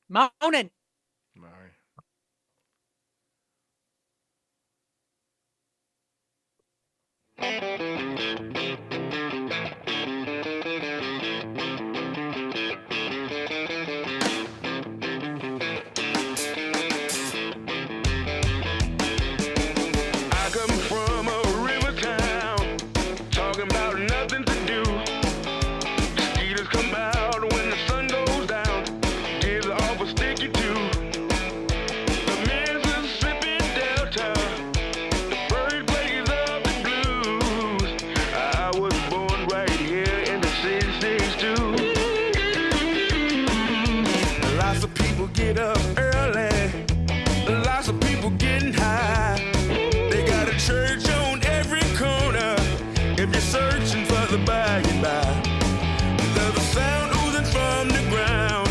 Moaning. All right. I come from a river town, talking about nothing to do. Mosquitoes come out when the sun goes down. Gives off a sticky too. The Mississippi Delta, the birthplace of the blues. I was born right here in the 662. Lots of people get up early. Lots of people getting high. They got a church on every corner. If you're searching for the by and by, there's a sound oozing from the ground,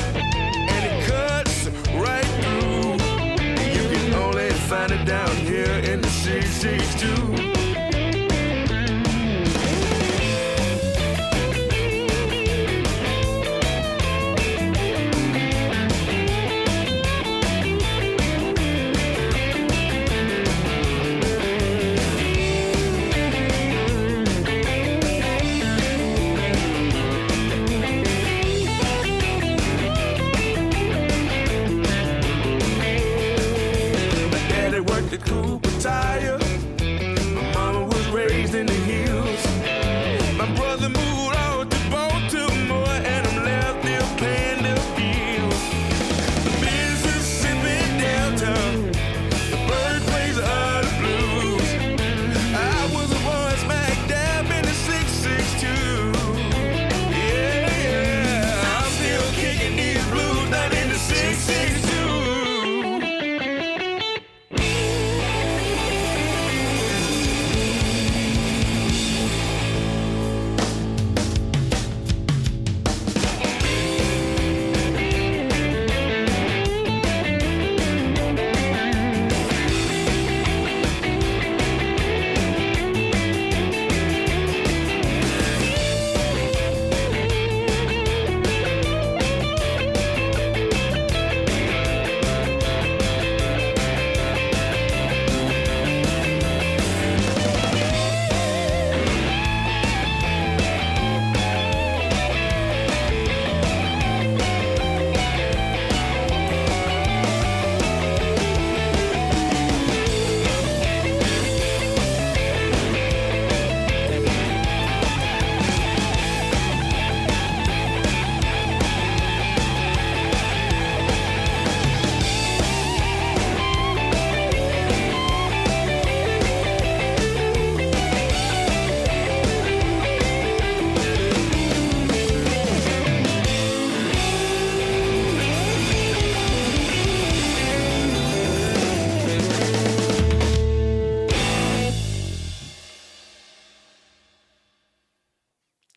and it cuts right through. You can only find it down here in the 662. My daddy worked at Cooper Tire. My mama was raised in the hills. My brother moved out to Baltimore, and I'm left here paying the bills. The Mississippi Delta, the birthplace of the blues. I was born smack dab in the 662. Yeah, I'm still kicking these blues down in the 662.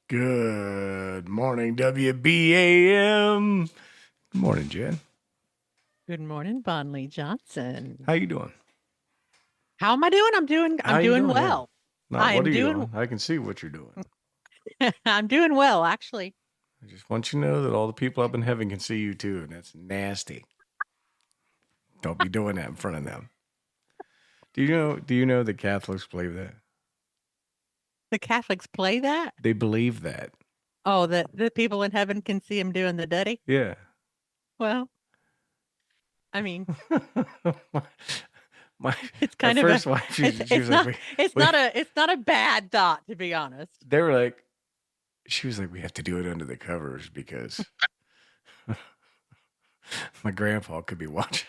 Good morning, WBAM. Good morning, Jen. Good morning, Bonley Johnson. How you doing? How am I doing? I'm How you doing doing? Yeah. well. Not I what am are you doing- doing? I can see what you're doing. I'm doing well, actually. I just want you to know that all the people up in heaven can see you too, and that's nasty. Don't be doing that in front of them. Do you know the Catholics believe that? The Catholics play that? They believe that. Oh, that the people in heaven can see him doing the dirty? Yeah. Well, I mean, my it's kind my of first a wife, she it's was not like, it's not a bad thought, to be honest. they were like, she was like, we have to do it under the covers because my grandpa could be watching.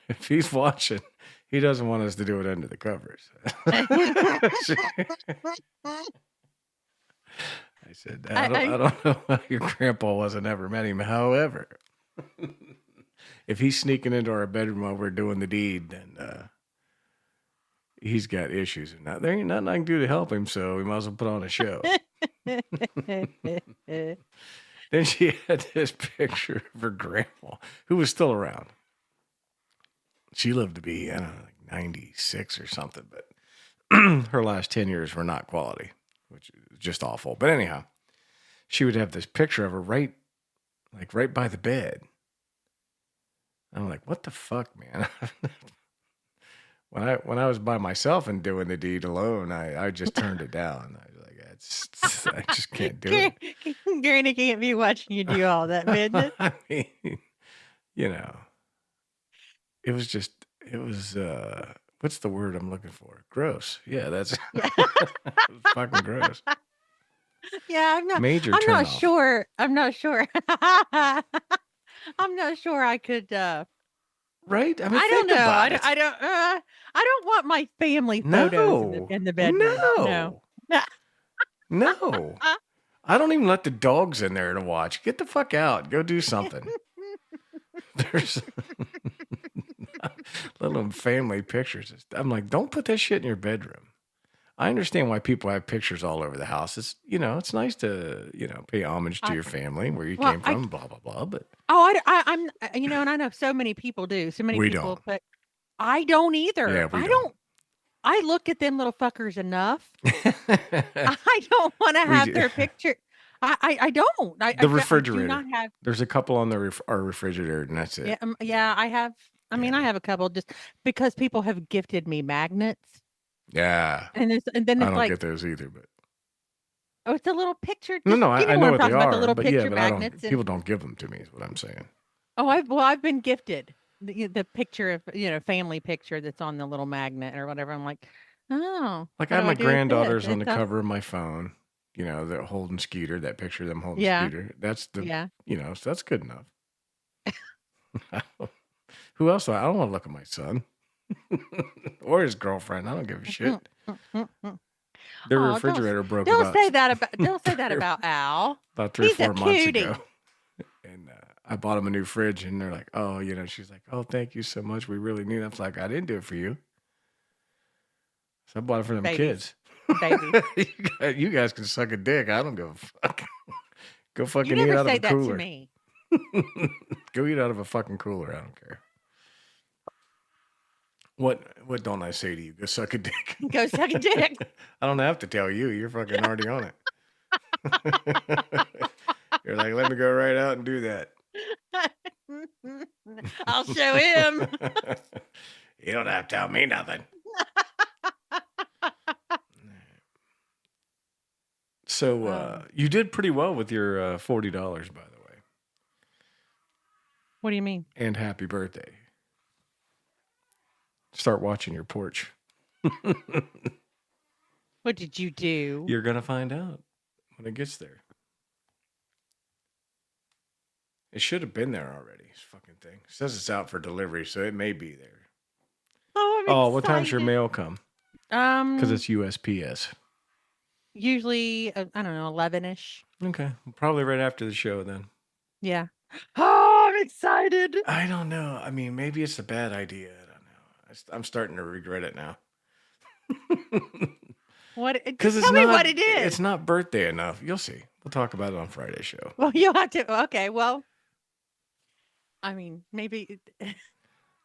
If he's watching, he doesn't want us to do it under the covers. I said, I don't know how your grandpa wasn't ever met him. However, if he's sneaking into our bedroom while we're doing the deed, then he's got issues. And there ain't nothing I can do to help him, so we might as well put on a show. Then she had this picture of her grandpa, who was still around. She lived to be, I don't know, like 96 or something, but her last 10 years were not quality, which is just awful. But anyhow, she would have this picture of her right like right by the bed. I'm like, what the fuck, man? When I was by myself and doing the deed alone, I just turned it down. I was like, I just can't do it. Granny can't be watching you do all that business. I mean, you know, it was what's the word I'm looking for? Gross. Yeah, that's Yeah. fucking gross. Yeah, I'm not sure. I'm not sure. I'm not sure I could Right? I mean, I don't think know. about it. I don't want my family photos in the bedroom. No. No. I don't even let the dogs in there to watch. Get the fuck out. Go do something. There's little family pictures. I'm like, don't put that shit in your bedroom. I understand why people have pictures all over the house. It's, it's nice to, pay homage to your family, where you came from, blah, blah, blah. But I'm and I know so many people do. So many we people, don't. but I don't either. Yeah, we don't. I look at them little fuckers enough. I don't want to have their picture. I don't. The refrigerator. I do not have. There's a couple on our refrigerator, and that's it. Yeah, I have. I mean, I have a couple just because people have gifted me magnets. Yeah. And then I it's don't get those either, but. Oh, it's a little picture. No, I know what they are. The little but picture but magnets. People don't give them to me, is what I'm saying. Oh, I've been gifted the picture of family picture that's on the little magnet or whatever. I'm like, oh, like I have my granddaughters on the cover of my phone. They're holding Skeeter. That picture of them holding Skeeter. That's so that's good enough. Who else? I don't want to look at my son or his girlfriend. I don't give a shit. Their refrigerator broke. Don't say that about Al. About 3 or 4 months ago. And I bought him a new fridge, and they're like, "Oh, she's like, oh, thank you so much. We really need it." I was like, "I didn't do it for you. So I bought it for them kids." Baby. You guys can suck a dick. I don't give a fuck. Go fucking eat out of a cooler. You never say that to me. Go eat out of a fucking cooler. I don't care. What don't I say to you? Go suck a dick. Go suck a dick. I don't have to tell you. You're fucking already on it. You're like, let me go right out and do that. I'll show him. You don't have to tell me nothing. So you did pretty well with your $40, by the way. What do you mean? And happy birthday. Start watching your porch. What did you do? You're going to find out when it gets there. It should have been there already. This fucking thing. It says it's out for delivery, so it may be there. Oh, I'm excited. What time's your mail come? Because it's USPS. Usually, I don't know, 11-ish. Okay. Probably right after the show then. Yeah. Oh, I'm excited. I don't know. I mean, maybe it's a bad idea. I don't know. I'm starting to regret it now. What? Tell me what it is. It's not birthday enough. You'll see. We'll talk about it on Friday's show. Well, you'll have to. Okay. Well, I mean, maybe.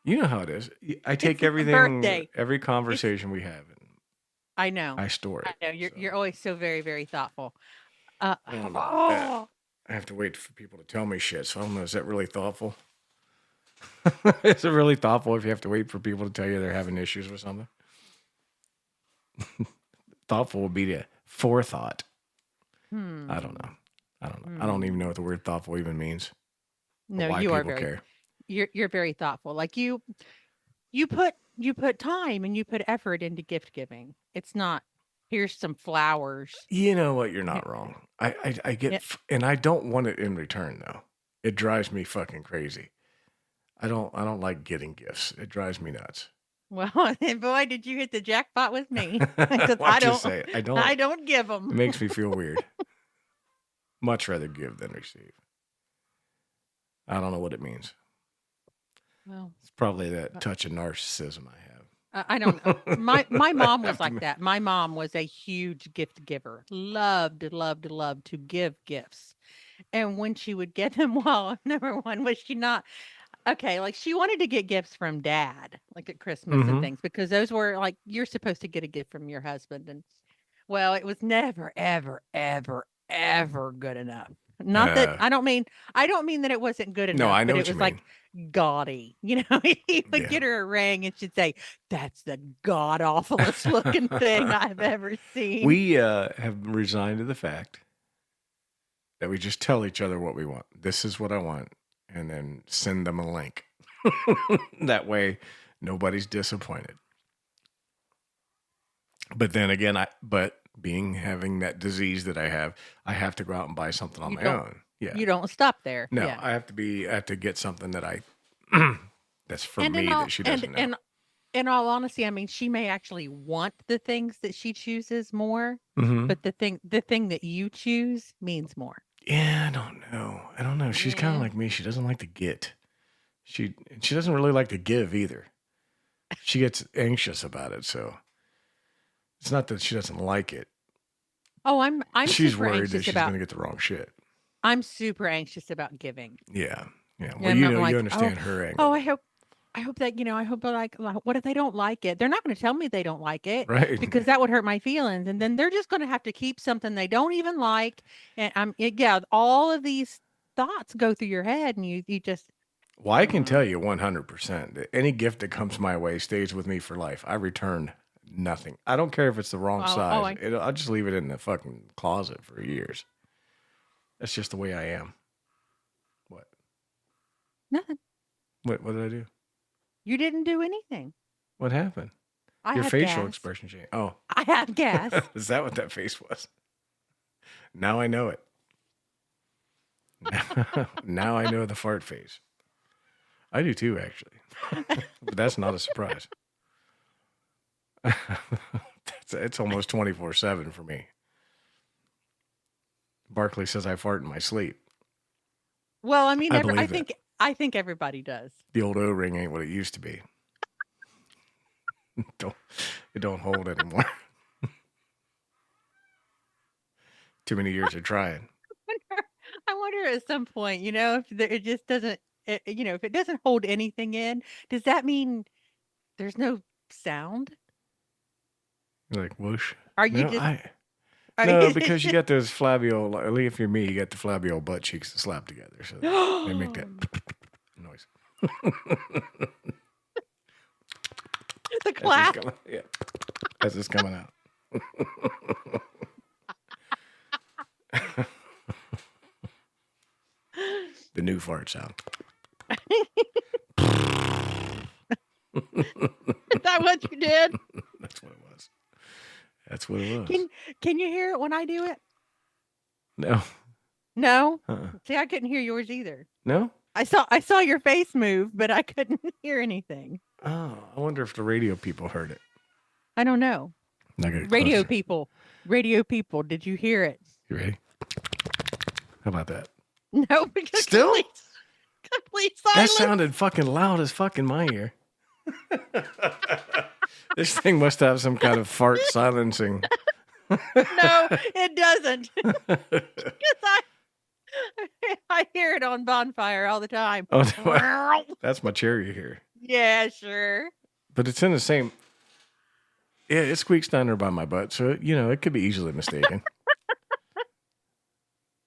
You know how it is. I take everything, every conversation we have, and I know. I store it. I know. You're always so very, very thoughtful. I have to wait for people to tell me shit. So I don't know. Is that really thoughtful? Is it really thoughtful if you have to wait for people to tell you they're having issues with something? Thoughtful would be the forethought. I don't know. I don't even know what the word thoughtful even means. No, why you are people very. care. You're very thoughtful. Like you put time and you put effort into gift giving. It's not here's some flowers. You know what? You're not wrong. I get, and I don't want it in return though. It drives me fucking crazy. I don't like getting gifts. It drives me nuts. Well, boy, did you hit the jackpot with me? I don't give them. It makes me feel weird. Much rather give than receive. I don't know what it means. Well, it's probably that touch of narcissism I have. I don't know. My mom was like that. My mom was a huge gift giver. Loved to give gifts. And when she would get them, well, number one, was she not okay? Like she wanted to get gifts from dad, like at Christmas and things, because those were like you're supposed to get a gift from your husband. And well, it was never, ever, ever, ever good enough. Not that I don't mean that it wasn't good No, enough, I know but what it you was mean. like gaudy. You know, he would Yeah. get her a ring and she'd say, "That's the god awfulest looking thing I've ever seen." We have resigned to the fact that we just tell each other what we want. This is what I want, and then send them a link. That way, nobody's disappointed. But then again, having that disease that I have to go out and buy something on You my don't own. Yeah. you don't stop there. No, Yeah. I have to get something that that's for And in me all that she doesn't know. and in all honesty, I mean, she may actually want the things that she chooses more, Mm-hmm. but the thing that you choose means more. Yeah, I don't know. She's kind of like me. She doesn't like to get. She doesn't really like to give either. She gets anxious about it, so it's not that she doesn't like it. Oh, I'm She's super worried that anxious she's about going to get the wrong shit. I'm super anxious about giving. Yeah. Well, And you I'm know, like, you understand her angle. oh, I hope that, I hope they're like, what if they don't like it? They're not going to tell me they don't like it, right? Because that would hurt my feelings. And then they're just going to have to keep something they don't even like. And all of these thoughts go through your head, and you just. Well, I can tell you 100% that any gift that comes my way stays with me for life. I return nothing. I don't care if it's the wrong size. I'll just leave it in the fucking closet for years. That's just the way I am. What? Nothing. What did I do? You didn't do anything. What happened? Your facial expression changed. Oh. I had gas. Is that what that face was? Now I know it. Now I know the fart face. I do too, actually. But that's not a surprise. It's almost 24/7 for me. Barkley says I fart in my sleep. Well, I mean, I think everybody does. The old O-ring ain't what it used to be. It don't hold anymore. Too many years of trying. I wonder at some point, if it just doesn't, if it doesn't hold anything in, does that mean there's no sound? You're like, whoosh. Are you No, because you got those flabby old, at least if you're me, you got the flabby old butt cheeks that slap together. So they make that noise. The clap. As it's coming out. The new fart sound. Is that what you did? That's what it was. Can you hear it when I do it? No. No? See, I couldn't hear yours either. No? I saw your face move, but I couldn't hear anything. Oh, I wonder if the radio people heard it. I don't know. Radio people, did you hear it? You ready? How about that? No, because still complete silence. That sounded fucking loud as fuck in my ear. This thing must have some kind of fart silencing. No, it doesn't. Because I hear it on Bonfire all the time. Oh, that's my cherry here. Yeah, sure. But it's in the same. Yeah, it squeaks down there by my butt, so it could be easily mistaken.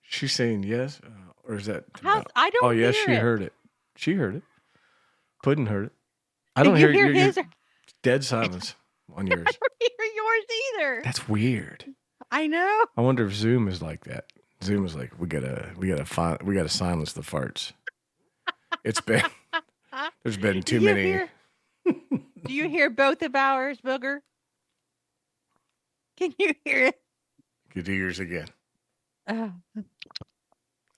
She's saying yes, or is that? I don't. Oh yes, hear she it. heard it. She heard it. Puddin' heard it. I don't hear his. Dead silence on yours. I don't hear yours either. That's weird. I know. I wonder if Zoom is like that. Zoom is like we gotta silence the farts. It's been there's been too many. Do you hear both of ours, Booger? Can you hear it? Could do yours again. Oh.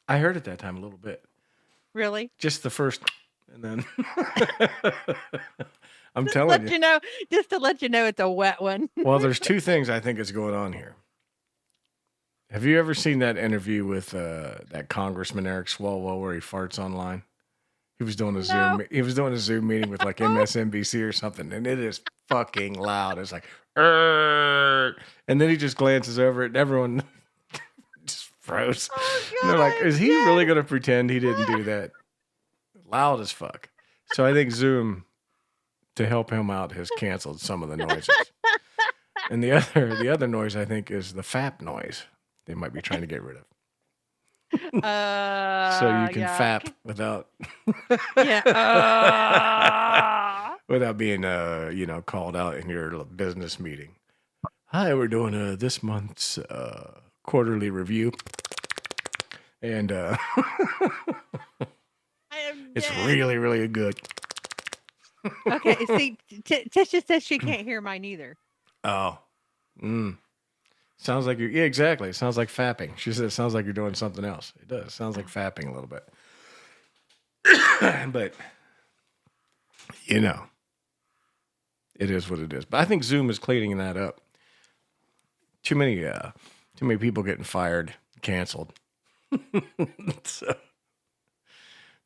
I heard it that time a little bit. Really? Just the first, and then I'm telling you. Just to let you know, it's a wet one. Well, there's two things I think is going on here. Have you ever seen that interview with that Congressman Eric Swalwell where he farts online? He was doing a Zoom. He was doing a Zoom meeting with like MSNBC or something, and it is fucking loud. It's like, and then he just glances over it, and everyone just froze. Oh, and they're like, "Is he really going to pretend he didn't do that?" Loud as fuck. So I think Zoom, to help him out, has canceled some of the noises. And the other noise I think is the FAP noise. They might be trying to get rid of. So you can Yuck. fap without Yeah. without being called out in your business meeting. Hi, we're doing this month's quarterly review, and I am it's dead. really, really good. Okay, see, Tisha says she can't hear mine either. Oh, sounds like yeah, exactly. It sounds like fapping. She said it sounds like you're doing something else. It does. It sounds like fapping a little bit, but it is what it is. But I think Zoom is cleaning that up. Too many people getting fired, canceled. So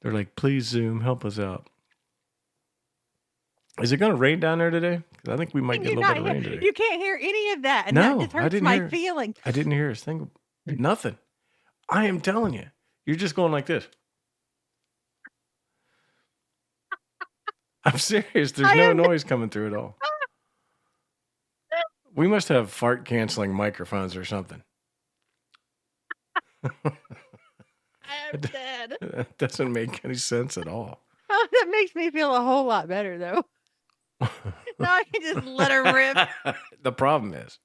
they're like, please Zoom, help us out. Is it going to rain down there today? Because I think we might get a little bit of rain today. You can't hear any of that, and No, that just I hurts didn't my hear it. feelings. I didn't hear a thing. Nothing. I am telling you. You're just going like this. I'm serious. There's no noise coming through at all. We must have fart canceling microphones or something. I am dead. That doesn't make any sense at all. Oh, that makes me feel a whole lot better, though. Now I can just let her rip. The problem is,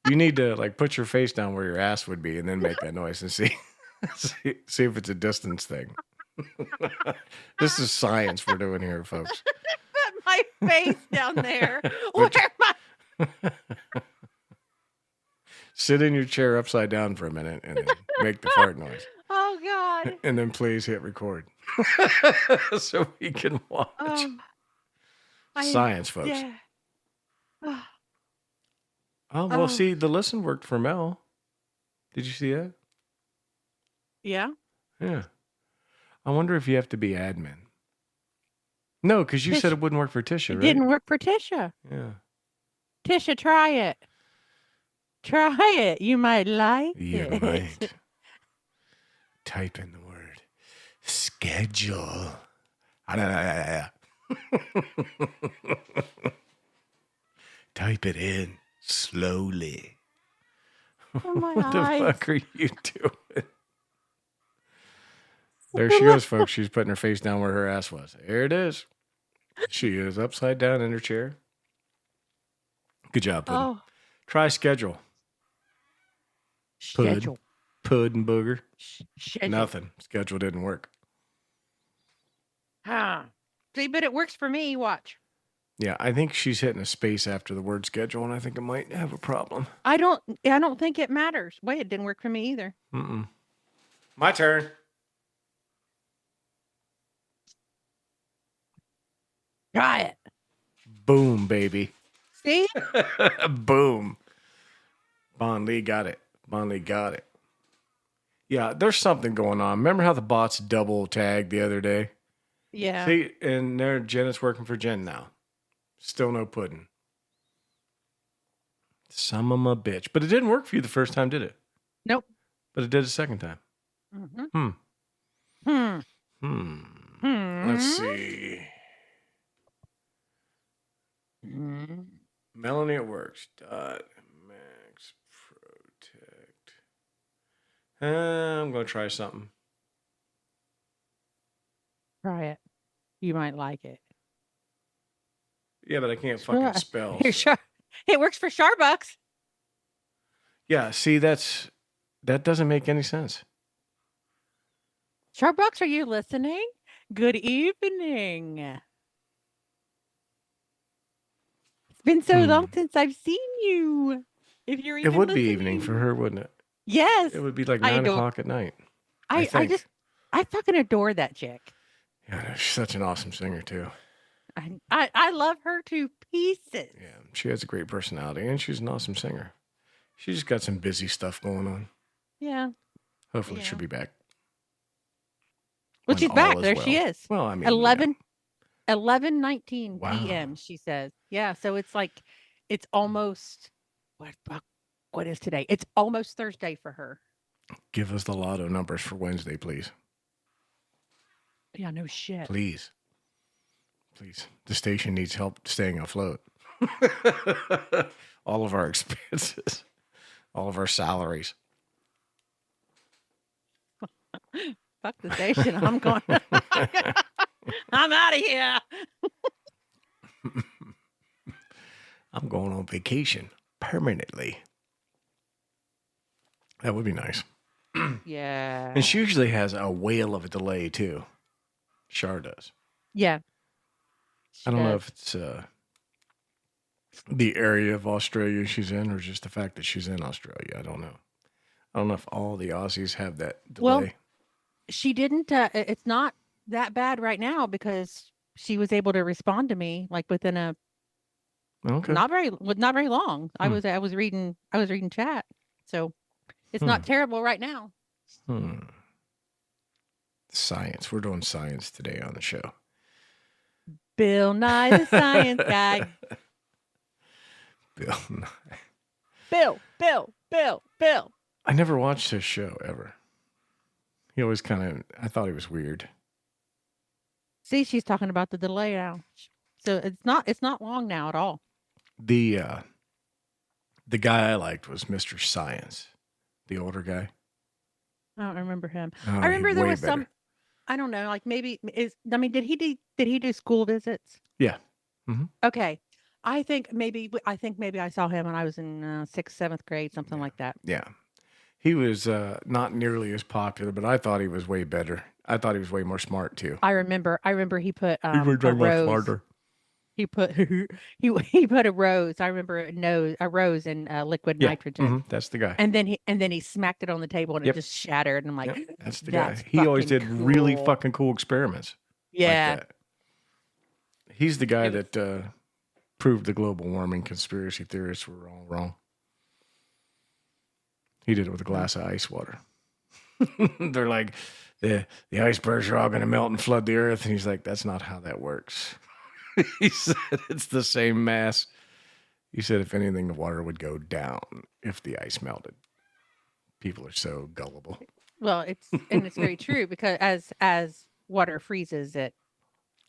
you need to put your face down where your ass would be, and then make that noise and see if it's a distance thing. This is science we're doing here, folks. Put my face down there. Where my Sit in your chair upside down for a minute and then make the fart noise. Oh God. And then please hit record. So we can watch. Science, folks. Yeah. Oh, well, see, the listen worked for Mel. Did you see that? Yeah. Yeah. I wonder if you have to be admin. No, because you said it wouldn't work for Tisha, right? It didn't work for Tisha. Yeah. Tisha, try it. Try it. You might like it. You might. Type in the word schedule. Type it in slowly. Oh, my What the eyes. fuck are you doing? There she goes, folks. She's putting her face down where her ass was. There it is. She is upside down in her chair. Good job, Puddin'. Oh. Try schedule. Schedule. Puddin' booger. Schedule. Nothing. Schedule didn't work. Huh. See, but it works for me. Watch. Yeah, I think she's hitting a space after the word schedule, and I think it might have a problem. I don't think it matters. Wait, it didn't work for me either. My turn. Try it. Boom, baby. See? Boom. Bon Lee got it. Bon Lee got it. Yeah, there's something going on. Remember how the bots double tagged the other day? Yeah. See, and Jen is working for Jen now. Still no pudding. Some of my bitch. But it didn't work for you the first time, did it? Nope. But it did the second time. Let's see. Melanie at works. Max protect. I'm going to try something. Try it. You might like it. Yeah, but I can't fucking spell. So. It works for Starbucks. Yeah, see, that doesn't make any sense. Starbucks, are you listening? Good evening. It's been so long since I've seen you. If you're even it would listening. be evening for her, wouldn't it? Yes. It would be like 9 o'clock at night. I fucking adore that chick. Yeah, she's such an awesome singer too. I love her to pieces. Yeah, she has a great personality and she's an awesome singer. She just got some busy stuff going on. Yeah. Hopefully she'll be back. Well, she's back. There she is. Well, I mean, 11:19 p.m. She says. Yeah, so it's it's almost what is today? It's almost Thursday for her. Give us the lotto numbers for Wednesday, please. Yeah, no shit. Please. The station needs help staying afloat. All of our expenses, all of our salaries. Fuck the station. I'm going. I'm out of here. I'm going on vacation permanently. That would be nice. Yeah. And she usually has a whale of a delay too. Char does. Yeah. I don't know if it's the area of Australia she's in or just the fact that she's in Australia. I don't know. I don't know if all the Aussies have that delay. Well, she didn't. It's not that bad right now because she was able to respond to me like within a okay. not very long. I was reading chat, so it's not terrible right now. Science. We're doing science today on the show. Bill Nye the Science Guy. Bill Nye. Bill. I never watched his show ever. He always I thought he was weird. See, she's talking about the delay now. So it's not long now at all. The guy I liked was Mr. Science, the older guy. I don't remember him. Oh, I remember there was better. some. I don't know. Like maybe did he do school visits? Yeah. Mm-hmm. Okay. I think maybe I saw him when I was in 6th, 7th grade, something like that. Yeah. He was not nearly as popular, but I thought he was way better. I thought he was way more smart too. I remember he put he was a rose. Smarter. He put he put a rose. I remember a rose in liquid nitrogen. Mm-hmm. That's the guy. And then he smacked it on the table and it just shattered. And I'm like, that's the guy. He always did really fucking cool experiments. Yeah. Like that. He's the guy that proved the global warming conspiracy theorists were all wrong. He did it with a glass of ice water. They're like, the icebergs are all going to melt and flood the earth. And he's like, that's not how that works. He said it's the same mass. He said, if anything, the water would go down if the ice melted. People are so gullible. Well, it's very true because as water freezes, it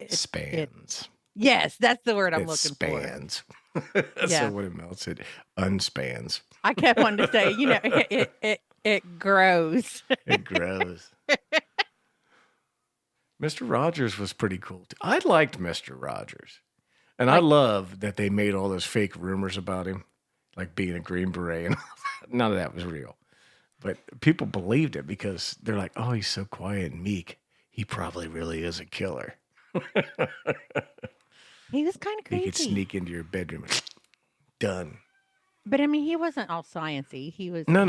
spans. Yes, that's the word I'm looking spans. for. So when it melts, it unspans. I kept wanting to say, it grows. It grows. Mr. Rogers was pretty cool too. I liked Mr. Rogers. And I love that they made all those fake rumors about him, like being a Green Beret and all that. None of that was real. But people believed it because they're like, oh, he's so quiet and meek. He probably really is a killer. He was kind of crazy. He could sneak into your bedroom. Done. But I mean, he wasn't all sciencey. He was no.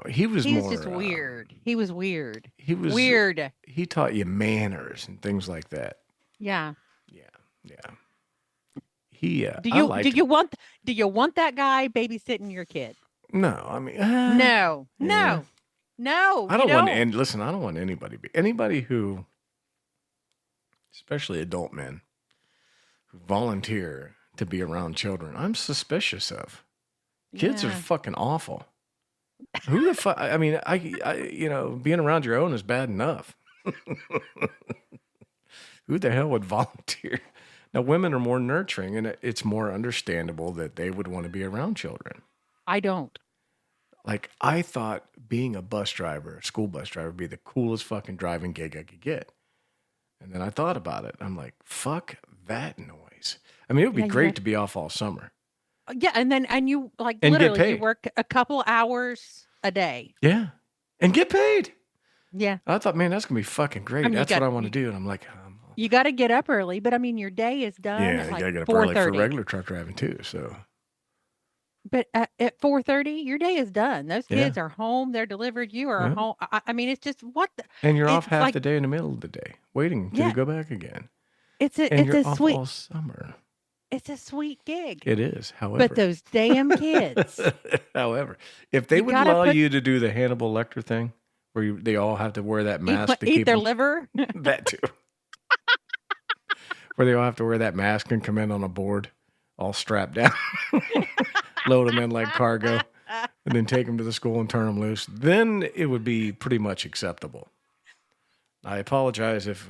He was just weird. He was weird. Weird. He taught you manners and things like that. Yeah. He. Do you want that guy babysitting your kid? No, I mean. No. I don't want. Listen, I don't want anybody who, especially adult men, who volunteer to be around children. I'm suspicious of. Kids are fucking awful. Who the fuck? I mean, I being around your own is bad enough. Who the hell would volunteer? Now, women are more nurturing, and it's more understandable that they would want to be around children. I don't. Like, I thought being a bus driver, a school bus driver, would be the coolest fucking driving gig I could get. And then I thought about it. I'm like, fuck that noise. I mean, it would be great to be off all summer. Yeah, and you like and literally you work a couple hours a day. Yeah, and get paid. Yeah, I thought, man, that's gonna be fucking great. I mean, that's what I want to do. And I'm like, you got to get up early, but I mean, your day is done. Yeah, at you like gotta get up 4:30. early for regular truck driving too. So, but at 4:30, your day is done. Those kids are home. They're delivered. You are home. I mean, it's just and you're off half the day in the middle of the day, waiting until you go back again. It's a off sweet all summer. It's a sweet gig. It is, however. But those damn kids. However, if they would allow you to do the Hannibal Lecter thing, where they all have to wear that mask to eat their liver. That too. Where they all have to wear that mask and come in on a board, all strapped down, load them in like cargo, and then take them to the school and turn them loose. Then it would be pretty much acceptable. I apologize if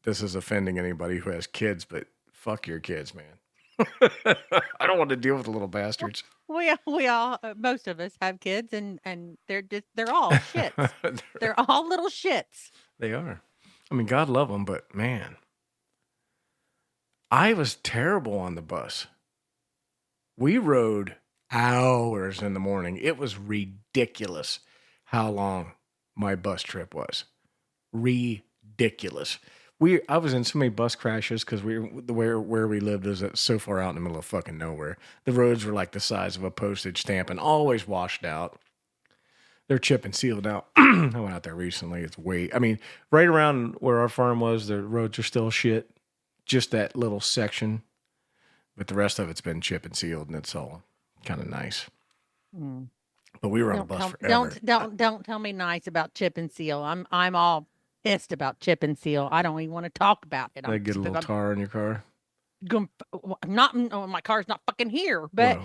this is offending anybody who has kids, but fuck your kids, man. I don't want to deal with the little bastards. We all most of us have kids, and they're all shits. They're all little shits. They are. I mean, God love them, but man, I was terrible on the bus. We rode hours in the morning. It was ridiculous how long my bus trip was. Ridiculous. I was in so many bus crashes because where we lived was so far out in the middle of fucking nowhere. The roads were like the size of a postage stamp and always washed out. They're chip and sealed out. I went out there recently. Right around where our farm was, the roads are still shit. Just that little section. But the rest of it's been chip and sealed, and it's all kind of nice. Mm. But we were on a bus forever. Don't tell me nice about chip and seal. I'm all pissed about chip and seal. I don't even want to talk about it. They get a little tar in your car. My car's not fucking here, but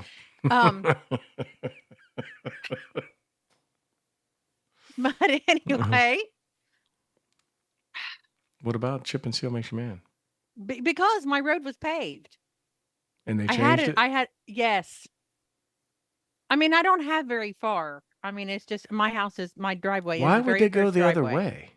but anyway. What about chip and seal makes you mad? Because my road was paved. And they changed it? Yes. I mean, I don't have very far. I mean, it's just my driveway. Why would they go the other way?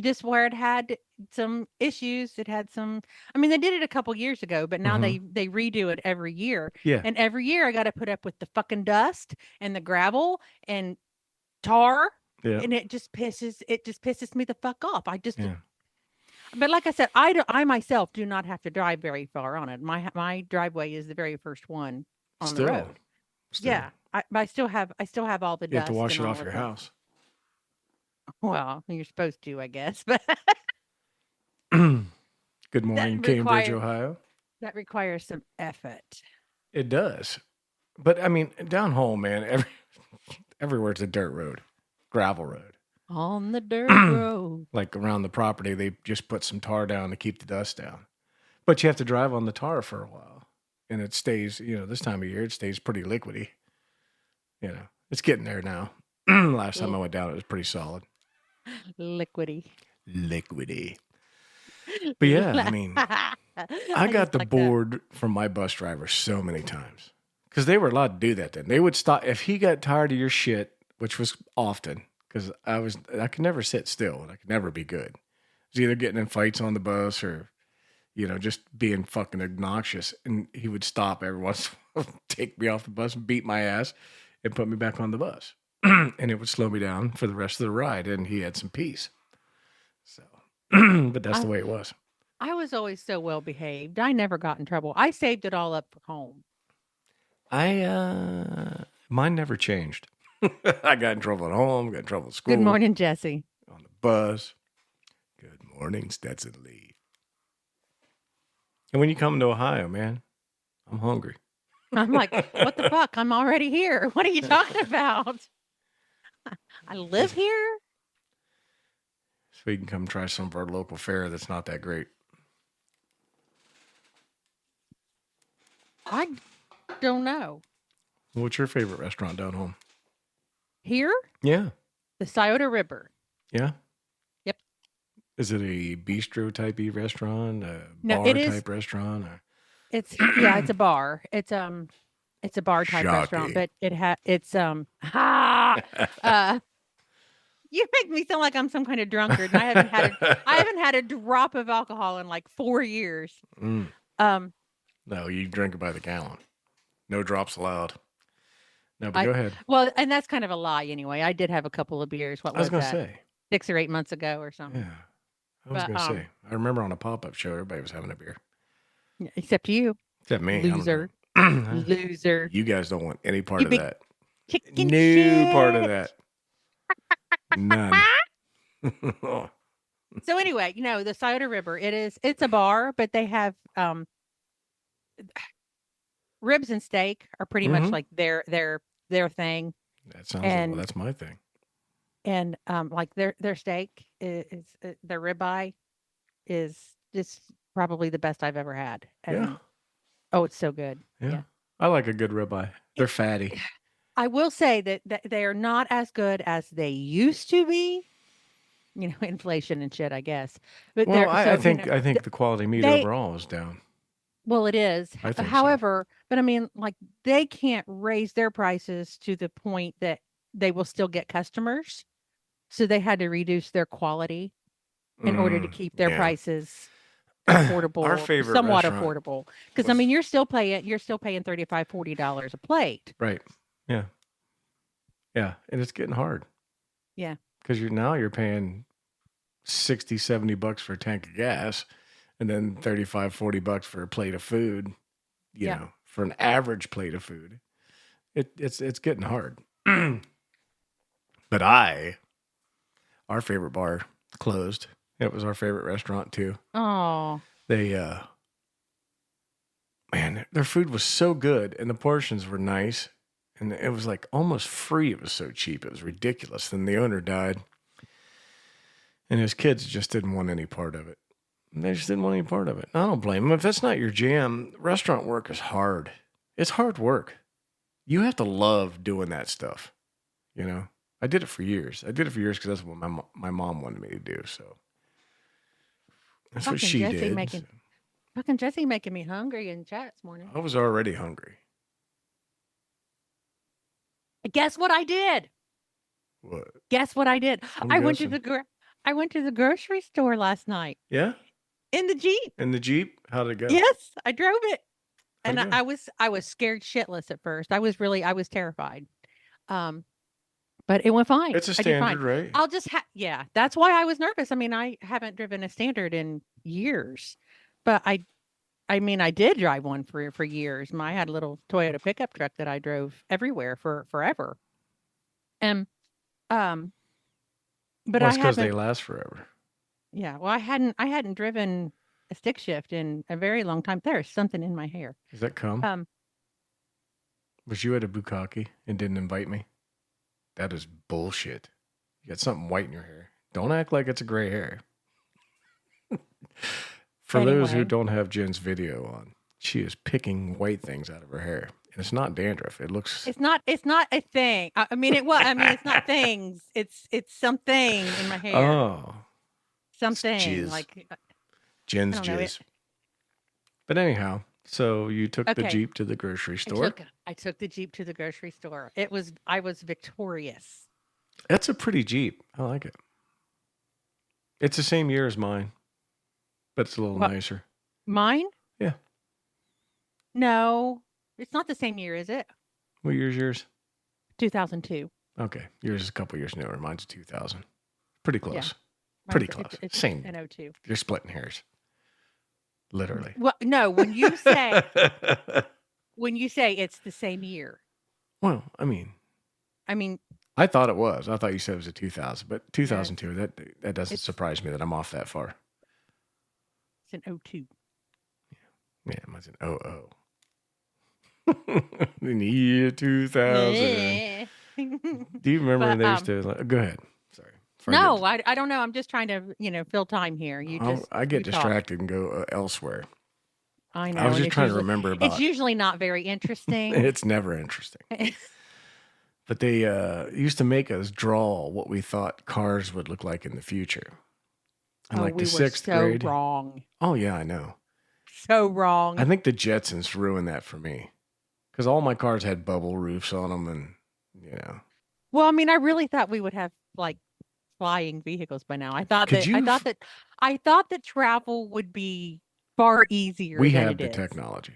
Just where it had some issues. It had some, I mean, they did it a couple years ago, but now they redo it every year. Yeah. And every year I got to put up with the fucking dust and the gravel and tar. Yeah. And it just pisses me the fuck off. But like I said, I myself do not have to drive very far on it. My driveway is the very first one on the road. Still. Yeah, I still have all the dust. You have to wash it off your house. Well, you're supposed to, I guess. But Good morning, Cambridge, Ohio. That requires some effort. It does, but I mean, down home, man, everywhere it's a dirt road, gravel road. On the dirt road. Like around the property, they just put some tar down to keep the dust down. But you have to drive on the tar for a while. And it stays, this time of year, it stays pretty liquidy. It's getting there now. Last time I went down, it was pretty solid. Liquidy. But yeah, I mean, I got the board from my bus driver so many times. Because they were allowed to do that then. They would stop. If he got tired of your shit, which was often, because I could never sit still and I could never be good. I was either getting in fights on the bus or, just being fucking obnoxious. And he would stop every once in a while, take me off the bus and beat my ass and put me back on the bus. And it would slow me down for the rest of the ride. And he had some peace. So, but that's the way it was. I was always so well behaved. I never got in trouble. I saved it all up for home. Mine never changed. I got in trouble at home, got in trouble at school. Good morning, Jesse. On the bus. Good morning, Stetson Lee. And when you come to Ohio, man, I'm hungry. I'm like, what the fuck? I'm already here. What are you talking about? I live here. So you can come try some of our local fare that's not that great. I don't know. What's your favorite restaurant down home? Here? Yeah. The Scioto River. Yeah? Yep. Is it a bistro type restaurant? No, bar type restaurant? Or? It's a bar. It's a bar type restaurant, but you make me sound like I'm some kind of drunkard, and I haven't had a drop of alcohol in like 4 years. No, you drink it by the gallon. No drops allowed. No, but go ahead. Well, and that's kind of a lie anyway. I did have a couple of beers. What was that? I was going to say. 6 or 8 months ago or something. Yeah. I was going to say. I remember on a pop-up show, everybody was having a beer. Except you. Except me. Loser. Loser. You guys don't want any part of that. Chicken no shit. Part of that. None. So anyway, the Scioto River, it's a bar, but they have ribs and steak are pretty much like their thing. That sounds that's my thing. And like their steak is their ribeye is just probably the best I've ever had. And, yeah. Oh, it's so good. Yeah. I like a good ribeye. They're fatty. I will say that they are not as good as they used to be. Inflation and shit, I guess. But well, I think the quality meat overall is down. Well, it is. I think so. However, but I mean, like they can't raise their prices to the point that they will still get customers. So they had to reduce their quality in order to keep their Yeah. prices Our affordable, favorite somewhat restaurant affordable. Because I was mean, you're still paying $35-$40 a plate. right. Yeah. Yeah. And it's getting hard Yeah. because you're paying 60, $70 for a tank of gas and then 35, $40 for a plate of food, Yeah. for an average plate of food. It's getting hard. But our favorite bar closed. It was our favorite restaurant too. Oh. They man, their food was so good and the portions were nice and it was like almost free. It was so cheap. It was ridiculous. Then the owner died and his kids just didn't want any part of it. They just didn't want any part of it. I don't blame them. If that's not your jam, restaurant work is hard. It's hard work. You have to love doing that stuff. I did it for years. I did it for years because that's what my mom wanted me to do. So that's what Fucking she Jesse did. making fucking Jesse making me hungry in chat this morning. I was already hungry. Guess what I did? What? Guess what I did? I'm I went to guessing. I went to the grocery store last night Yeah? in the Jeep. In the Jeep? How'd it go? Yes, I drove it. How'd And it go? I was scared shitless at first. I was terrified. But it went fine. It's a I did fine. standard, right? I'll just yeah, that's why I was nervous. I mean, I haven't driven a standard in years. But I mean, I did drive one for years. I had a little Toyota pickup truck that I drove everywhere for forever. And but Well, I it's because they haven't last forever. yeah, well, I hadn't driven a stick shift in a very long time. There's something in my hair. Does that come? Was you at a bukkake and didn't invite me? That is bullshit. You got something white in your hair. Don't act like it's a gray hair. For those who Anyway. don't have Jen's video on, she is picking white things out of her hair. And it's not dandruff. It looks It's not a thing. I mean it's not things. It's something in my hair. oh, Something jizz. like Jen's I don't know, jizz. But anyhow, so you took the Okay. Jeep to the grocery store. I took the Jeep to the grocery store. I was victorious. That's a pretty Jeep. I like it. It's the same year as mine, but it's a little What? nicer. Mine? Yeah. No. It's not the same year, is it? What year's yours? 2002. Okay. Yours is a couple years newer. Mine's 2000. Pretty close. Mine's- Pretty it's- close. It's Same. in 02. You're splitting hairs. Literally. Well, no, when you say it's the same year. Well, I mean, I thought it was. I thought you said it was a 2000, but 2002, that doesn't It's- surprise me that I'm off that far. It's in 02. Yeah, mine's an 00. In the year 2000. Do you remember when they used to? Go ahead. Sorry. No, I don't know. I'm just trying to fill time here. I get you talk. distracted and go elsewhere. I know. I was and just it's trying to usually- remember about. It's usually not very interesting. It's never interesting. But they used to make us draw what we thought cars would look like in the future. In like we the were sixth grade. wrong. Oh yeah, I know. So wrong. I think the Jetsons ruined that for me because all my cars had bubble roofs on them, and Well, I mean, I really thought we would have like flying vehicles by now. I thought that travel would be far easier. we than have it the is. technology.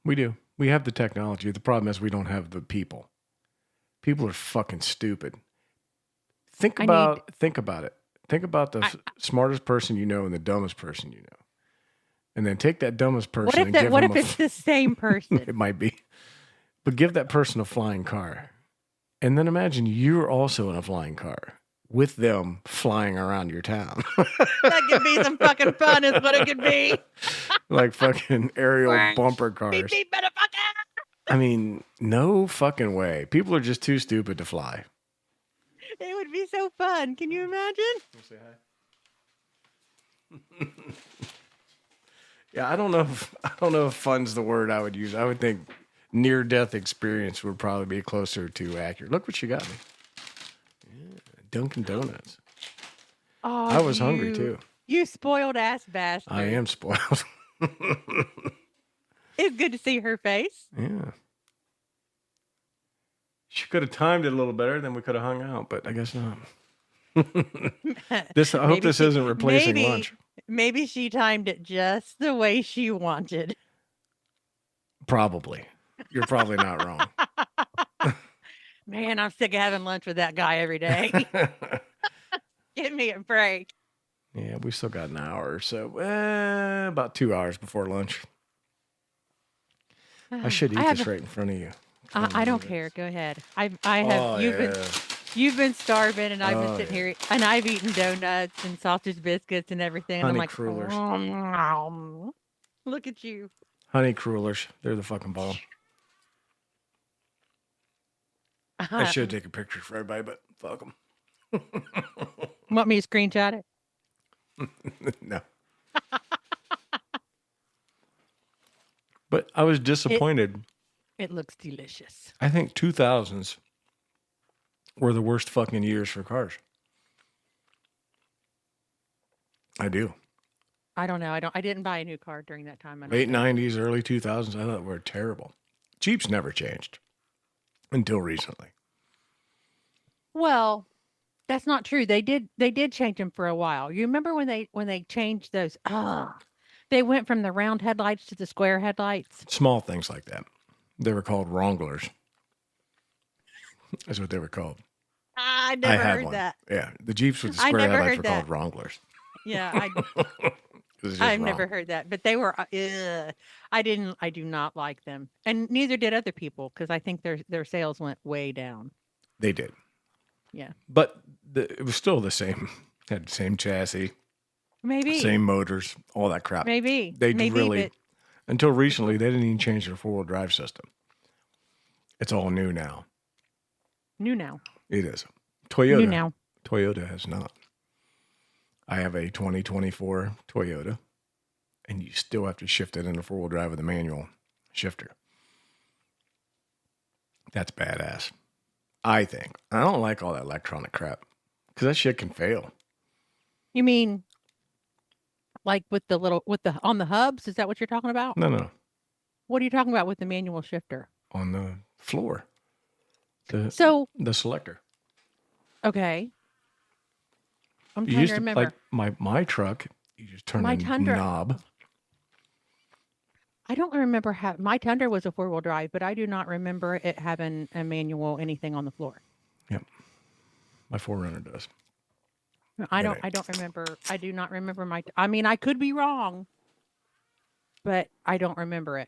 We do. We have the technology. The problem is we don't have the people. People are fucking stupid. Think about it. Think about the smartest person you know and the dumbest person you know. And then take that dumbest person What if it's the same person? It might be. But give that person a flying car. And then imagine you're also in a flying car with them flying around your town. That could be some fucking fun is what it could be. Like fucking aerial bumper cars. Beep, beep, motherfucker. I mean, no fucking way. People are just too stupid to fly. It would be so fun. Can you imagine? Say hi. Yeah, I don't know if fun's the word I would use. I would think near-death experience would probably be closer to accurate. Look what you got me. Yeah, Dunkin' Donuts. Oh, I was hungry too. You spoiled ass bastard. I am spoiled. It's good to see her face. Yeah. She could have timed it a little better, then we could have hung out, but I guess not. I hope this isn't replacing lunch. Maybe she timed it just the way she wanted. Probably. You're probably not wrong. Man, I'm sick of having lunch with that guy every day. Give me a break. Yeah, we still got an hour or so. About 2 hours before lunch. I should eat this right in front of you. I don't care. Go ahead. I have. You've been starving, and I've been sitting here, and I've eaten donuts and sausage biscuits and everything. And Honey I'm like, crullers. Look at you. Honey crullers. They're the fucking bomb. I should take a picture for everybody, but fuck them. Want me to screenshot it? No. But I was disappointed. It looks delicious. I think 2000s were the worst fucking years for cars. I do. I don't know. I didn't buy a new car during that time. Late 90s, early 2000s, I thought were terrible. Jeeps never changed until recently. Well, that's not true. They did change them for a while. You remember when they changed those? They went from the round headlights to the square headlights. Small things like that. They were called Wranglers. That's what they were called. I never heard that. Yeah, the Jeeps with the square headlights were called Wranglers. Yeah, I've never heard that, but they were. I do not like them, and neither did other people because I think their sales went way down. They did. Yeah, but it was still the same. Had the same chassis, maybe same motors, all that crap. Maybe really. Until recently, they didn't even change their 4-wheel drive system. It's all new now. New now. It is. Toyota. New now. Toyota has not. I have a 2024 Toyota, and you still have to shift it into 4-wheel drive with a manual shifter. That's badass. I think. I don't like all that electronic crap because that shit can fail. You mean like with the on the hubs? Is that what you're talking about? No. What are you talking about with the manual shifter? On the floor. The selector. Okay. I'm trying to remember. Like my truck, you just turn the knob. I don't remember how my Tundra was a 4-wheel drive, but I do not remember it having a manual anything on the floor. Yep. My 4Runner does. I don't remember. I do not remember I mean, I could be wrong, but I don't remember it.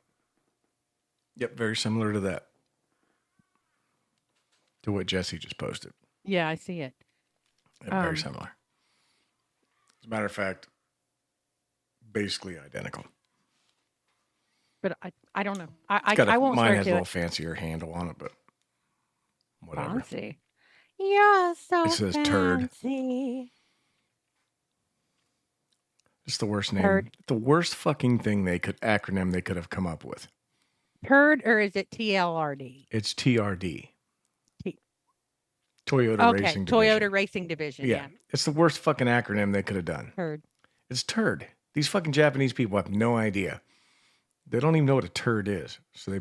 Yep. Very similar to that. To what Jesse just posted. Yeah, I see it. Yeah, very similar. As a matter of fact, basically identical. But I don't know. I won't mine swear has to a little it. fancier handle on it, but whatever. Fancy. You're so it says fancy. Turd. It's the worst name. Turd. The worst fucking acronym they could have come up with. Turd, or is it TLRD? It's TRD. Toyota Racing Division. Toyota Racing Division. Yeah. It's the worst fucking acronym they could have done. Turd. It's turd. These fucking Japanese people have no idea. They don't even know what a turd is. So they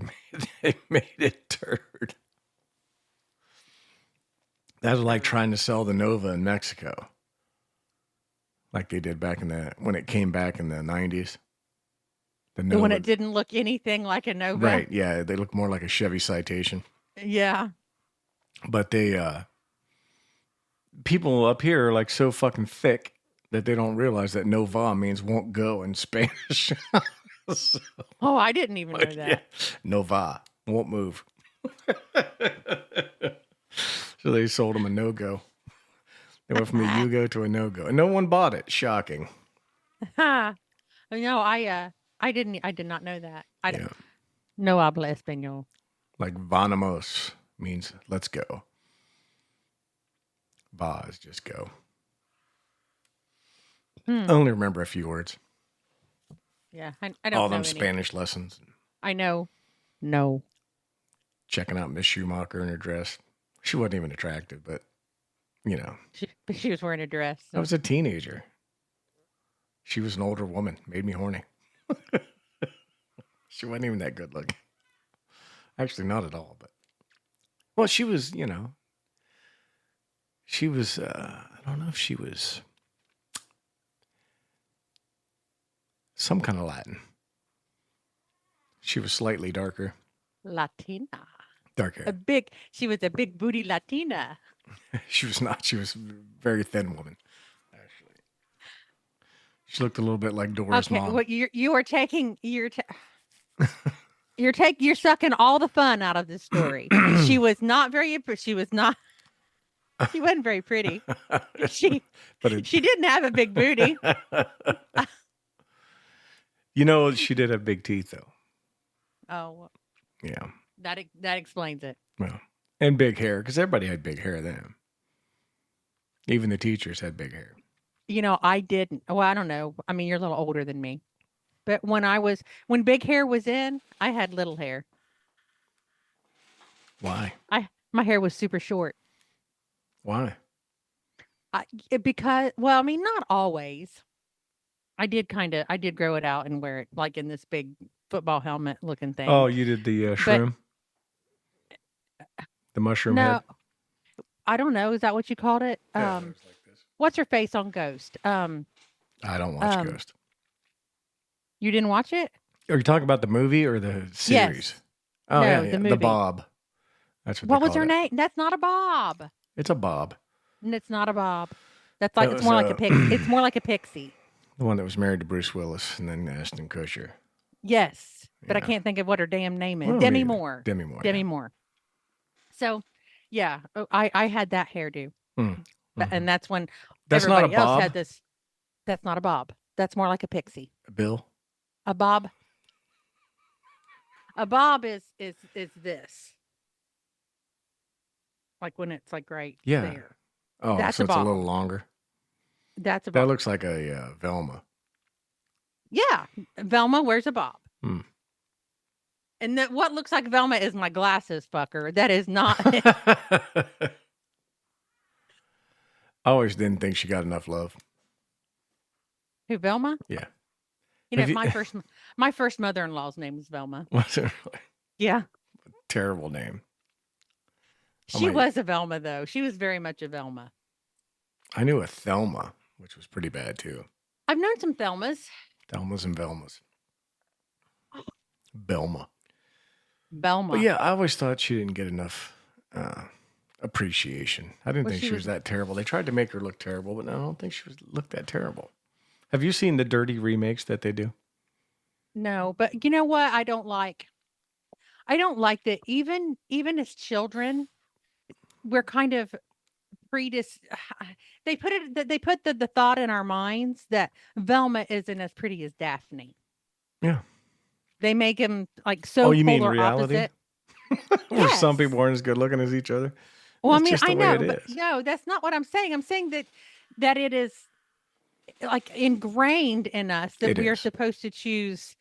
made it turd. That's like trying to sell the Nova in Mexico. Like they did when it came back in the 90s. The Nova. When it didn't look anything like a Nova. Right, yeah. They look more like a Chevy Citation. Yeah. But people up here are like so fucking thick that they don't realize that Nova means won't go in Spanish. So, oh, I didn't even know that. Yeah. Nova, won't move. So they sold them a no-go. They went from a Yugo to a no-go. And no one bought it. Shocking. No, I did not know that. I don't. No habla español. Like vanamos means let's go. Va is just go. I only remember a few words. Yeah, I don't all know them any. Spanish lessons. I know. No. Checking out Miss Schumacher in her dress. She wasn't even attractive, but you know. But she was wearing a dress. So. I was a teenager. She was an older woman. Made me horny. She wasn't even that good looking. Actually, not at all. But well, she was. She was. I don't know if she was some kind of Latin. She was slightly darker. Latina. Dark hair. She was a big booty Latina. She was not. She was a very thin woman. Actually, she looked a little bit like Dora's mom. Well, you're sucking all the fun out of this story. She wasn't very pretty. She didn't have a big booty. She did have big teeth though. Oh, yeah. That explains it. Well, and big hair, because everybody had big hair then. Even the teachers had big hair. I didn't. Well, I don't know. I mean, you're a little older than me. But when big hair was in, I had little hair. Why? My hair was super short. Why? Because, well, I mean, not always. I did grow it out and wear it like in this big football helmet looking thing. Oh, you did the shroom? The mushroom head? I don't know. Is that what you called it? Yeah, like this. What's her face on Ghost? I don't watch Ghost. You didn't watch it? Are you talking about the movie or the series? Yes. Oh, no, yeah. The movie. The Bob. That's what was her name? That's not a Bob. It's a Bob. And it's not a Bob. That's like it's more like a pixie. It's more like a pixie. The one that was married to Bruce Willis and then Ashton Kutcher. Yes, but I can't think of what her damn name is. Well, Demi Moore. Demi Moore. Demi Moore. So, yeah, I had that hairdo, and that's when everybody else had this. That's not a bob. That's more like a pixie. A bill. A bob. A bob is this. Like when it's like right there. Oh, that's so it's a little longer. That's a bob. That looks like a Velma. Yeah, Velma wears a bob. Hmm. And what looks like Velma is my glasses, fucker. That is not. I always didn't think she got enough love. Who, Velma? Yeah. My first mother-in-law's name was Velma. Was it really? Yeah. Terrible name. She was a Velma, though. She was very much a Velma. I knew a Thelma, which was pretty bad, too. I've known some Thelmas. Thelmas and Velmas. Belma. Belma. But yeah, I always thought she didn't get enough appreciation. I didn't think she was that terrible. They tried to make her look terrible, but I don't think she looked that terrible. Have you seen the dirty remakes that they do? No, but you know what? I don't like that even as children, we're kind of they put the thought in our minds that Velma isn't as pretty as Daphne. Yeah. They make him like so you mean polar reality? opposite. Where some people aren't as good looking as each other. Well, I mean, I know, but no, that's not what I'm saying. I'm saying that it is like ingrained in us that we are supposed to choose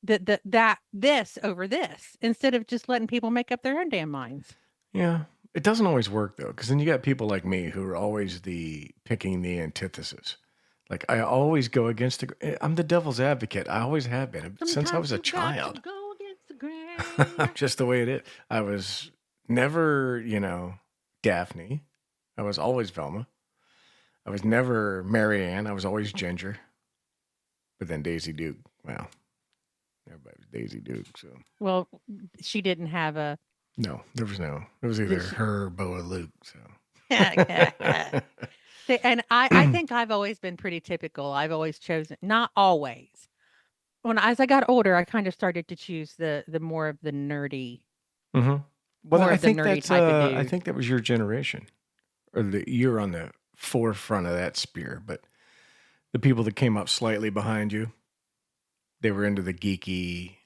this over this instead of just letting people make up their own damn minds. Yeah. It doesn't always work though, because then you got people like me who are always picking the antithesis. Like I always go against I'm the devil's advocate. I always have been since I was a child. Go against the grain. Just the way it is. I was never, Daphne. I was always Velma. I was never Mary Ann. I was always Ginger. But then Daisy Duke. Well, everybody was Daisy Duke. So. Well, she didn't have a. No, there was no. It was either her or Boa Luke. So. And I think I've always been pretty typical. I've always chosen, not always. As I got older, I kind of started to choose the more of the nerdy. Mm-hmm. Well, I think that's type of dude. I think that was your generation, or you're on the forefront of that spear. But the people that came up slightly behind you, they were into the geeky.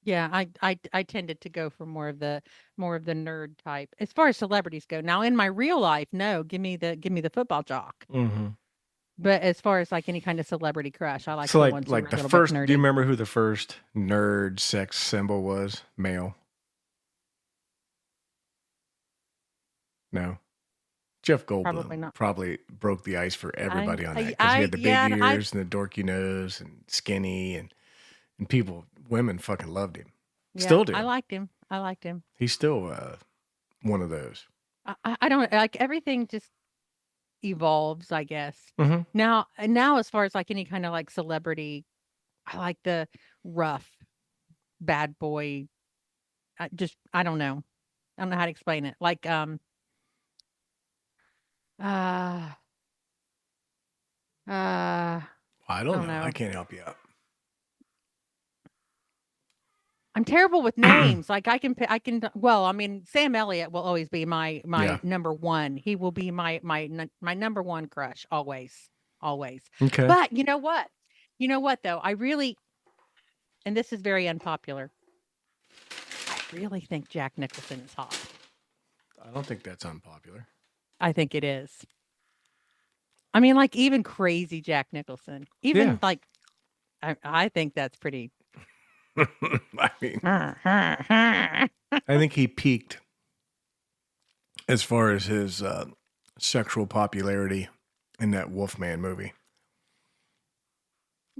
Yeah, I tended to go for more of the nerd type as far as celebrities go. Now in my real life, no, give me the football jock. Mm-hmm. But as far as like any kind of celebrity crush, I like so the ones like who are the a first. bit nerdy. Do you remember who the first nerd sex symbol was? Male. No. Jeff Goldblum probably broke the ice for everybody on that because he had the big ears and the dorky nose and skinny and And women fucking loved him. Yeah, Still do. I liked him. I liked him. He's still one of those. I don't like everything just evolves, I guess. Mm-hmm. Now, as far as like any kind of like celebrity, I like the rough bad boy. I don't know. I don't know how to explain it. Like uh I don't know. know. I can't help you out. I'm terrible with names. Like I can well, I mean, Sam Elliott will always be my Yeah. number one. He will be my number one crush always. Always. Okay. But you know what? You know what though? I really, and this is very unpopular. I really think Jack Nicholson is hot. I don't think that's unpopular. I think it is. I mean, like even crazy Jack Nicholson. Even like I think that's pretty. I mean, I think he peaked as far as his sexual popularity in that Wolfman movie.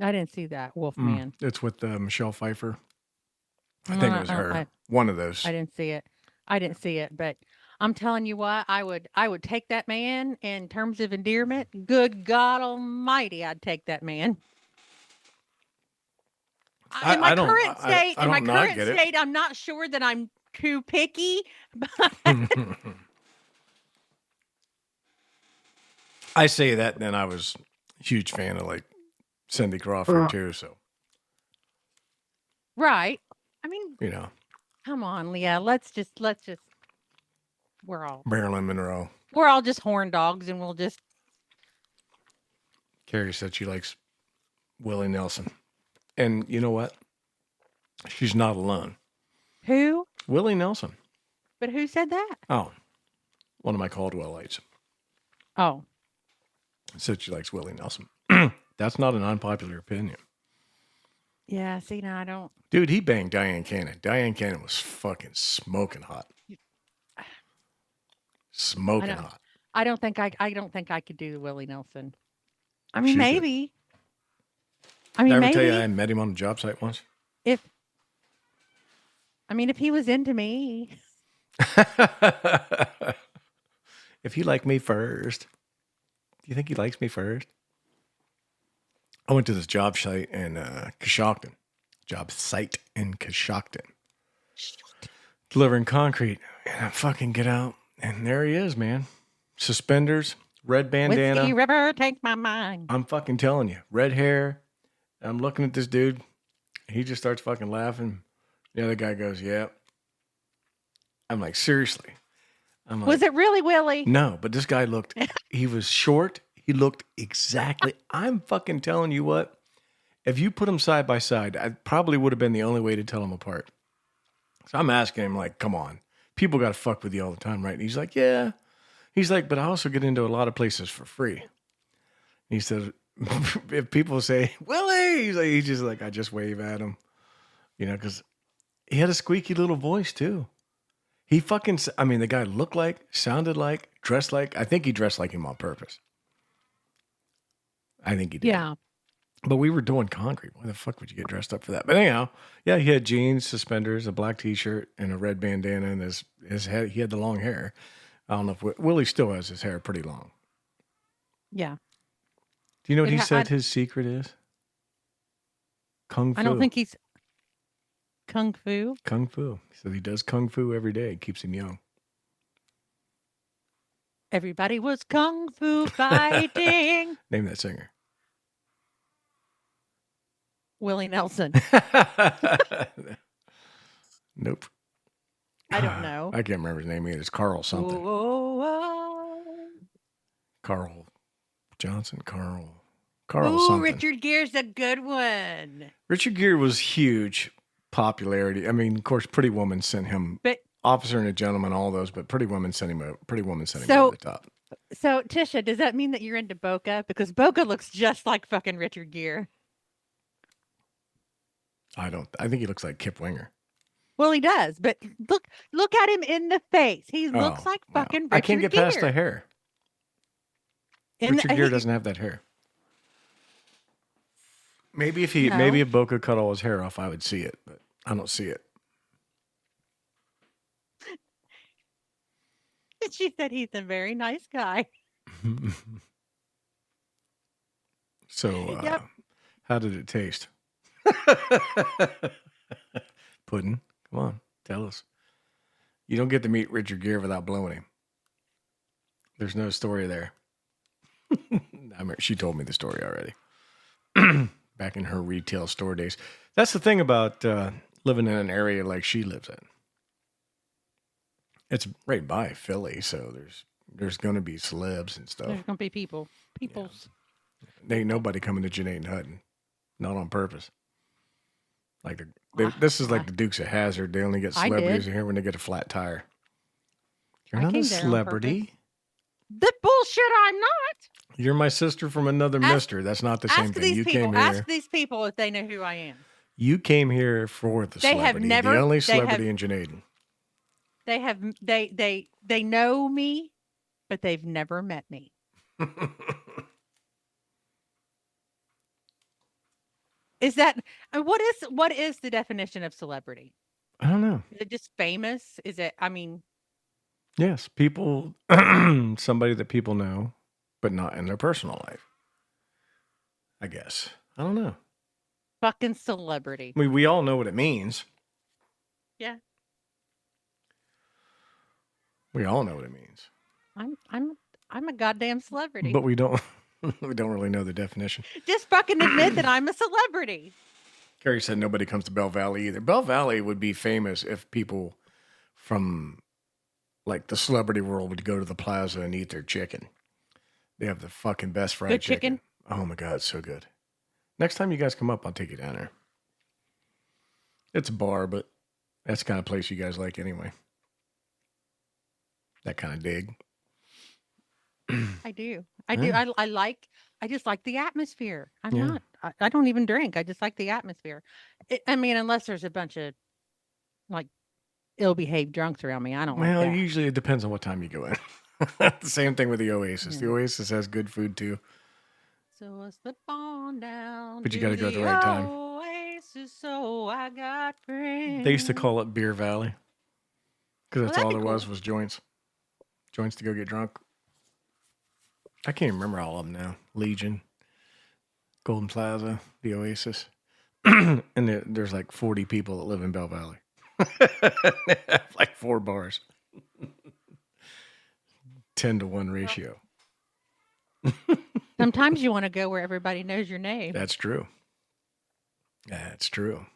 I didn't see that Wolfman. It's with Michelle Pfeiffer. I think it was her. One of those. I didn't see it, but I'm telling you what, I would take that man in terms of endearment. Good God Almighty, I'd take that man. In my current state, I'm not sure that I'm too picky, but I say that, and then I was a huge fan of like Cindy Crawford too. So, right. I mean, you know, come on, Leah. Let's just. Marilyn Monroe. We're all just horn dogs, and we'll just. Carrie said she likes Willie Nelson. And you know what? She's not alone. Who? Willie Nelson. But who said that? Oh, one of my Caldwellites. Oh. Said she likes Willie Nelson. That's not an unpopular opinion. Yeah, see, now I don't. Dude, he banged Diane Cannon. Diane Cannon was fucking smoking hot. Smoking hot. I don't think I could do Willie Nelson. I mean, maybe. Did I ever tell you I met him on a job site once? If he was into me. If he liked me first. Do you think he likes me first? I went to this job site in Coshocton. Job site in Coshocton. Delivering concrete. And I fucking get out. And there he is, man. Suspenders, red bandana. Whiskey River, take my mind. I'm fucking telling you. Red hair. I'm looking at this dude. He just starts fucking laughing. The other guy goes, yeah. I'm like, seriously. Was it really Willie? No, but this guy he was short. He looked exactly. I'm fucking telling you what. If you put them side by side, I probably would have been the only way to tell them apart. So I'm asking him, like, come on. People got to fuck with you all the time, right? And he's like, yeah. He's like, but I also get into a lot of places for free. And he said, if people say, Willie, he's just like, I just wave at him. You know, because he had a squeaky little voice, too. He fucking, the guy looked like, sounded like, dressed like, I think he dressed like him on purpose. I think he did. Yeah. But we were doing concrete. Why the fuck would you get dressed up for that? But anyhow, yeah, he had jeans, suspenders, a black t-shirt, and a red bandana, and his head, he had the long hair. I don't know if Willie still has his hair pretty long. Yeah. Do you know what he said his secret is? Kung Fu. I don't think he's Kung Fu. Kung Fu. He said he does Kung Fu every day. It keeps him young. Everybody was Kung Fu fighting. Name that singer. Willie Nelson. Nope. I don't know. I can't remember his name either. It's Carl something. Carl Johnson. Carl something. Richard Gere's a good one. Richard Gere was huge popularity. Of course, Pretty Woman sent him. But Officer and a Gentleman, all those, but Pretty Woman sent him over the top. So, Tisha, does that mean that you're into Boca? Because Boca looks just like fucking Richard Gere. I think he looks like Kip Winger. Well, he does, but look at him in the face. He looks like fucking Richard Gere. I can't get past the hair. Richard Gere doesn't have that hair. Maybe if No. Bo could cut all his hair off, I would see it, but I don't see it. She said he's a very nice guy. So, Yep. how did it taste? Pudding. Come on, tell us. You don't get to meet Richard Gere without blowing him. There's no story there. I mean, she told me the story already. Back in her retail store days. That's the thing about living in an area like she lives in. It's right by Philly, so there's going to be celebs and stuff. There's gonna be peoples. There ain't nobody coming to Janae and Hutton, not on purpose. Like this is like the Dukes of Hazzard. They only get celebrities in here when they get a flat tire. You're not a celebrity. The bullshit! I'm not. You're my sister from another mister. That's not the same thing. You came here. Ask these people if they know who I am. You came here for the celebrity. The only celebrity in Janaden. They know me, but they've never met me. Is that what is the definition of celebrity? I don't know. Is it just famous? Is it? I mean, yes, people, somebody that people know, but not in their personal life. I guess. I don't know. Fucking celebrity. We all know what it means. Yeah. We all know what it means. I'm a goddamn celebrity. But we don't really know the definition. Just fucking admit that I'm a celebrity. Carrie said nobody comes to Bell Valley either. Bell Valley would be famous if people from like the celebrity world would go to the plaza and eat their chicken. They have the fucking best fried chicken. Oh my God, it's so good. Next time you guys come up, I'll take you down there. It's a bar, but that's the kind of place you guys like anyway. That kind of dig. I do. I just like the atmosphere. I don't even drink. I just like the atmosphere. I mean, unless there's a bunch of like ill-behaved drunks around me. I don't like that. Usually it depends on what time you go in. The same thing with the Oasis. Yeah. The Oasis has good food too. So I slip on down. But you got to go at the right time. Oasis, so I got friends. They used to call it Beer Valley because that's all there was joints. Joints to go get drunk. I can't remember all of them now. Legion, Golden Plaza, the Oasis. And there's like 40 people that live in Bell Valley. They have like 4 bars. 10-to-1 ratio. Sometimes you want to go where everybody knows your name. That's true. That's true.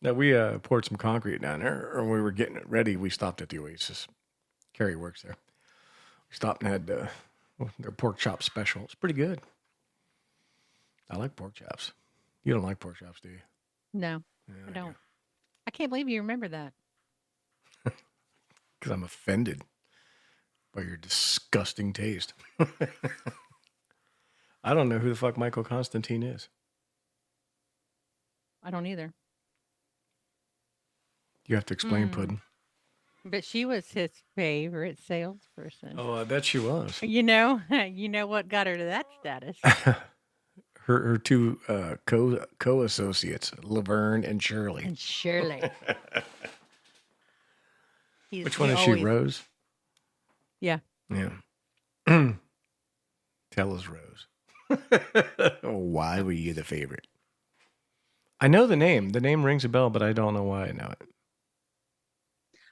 Now, we poured some concrete down there, and we were getting it ready. We stopped at the Oasis. Carrie works there. We stopped and had their pork chop special. It's pretty good. I like pork chops. You don't like pork chops, do you? No, yeah, I don't. I can't believe you remember that. Because I'm offended by your disgusting taste. I don't know who the fuck Michael Constantine is. I don't either. You have to explain, Puddin'. But she was his favorite salesperson. Oh, I bet she was. You know what got her to that status? her 2 co-associates, Laverne and Shirley. Which one is she, Rose? Yeah. Yeah. Tell us, Rose. Why were you the favorite? I know the name. The name rings a bell, but I don't know why I know it.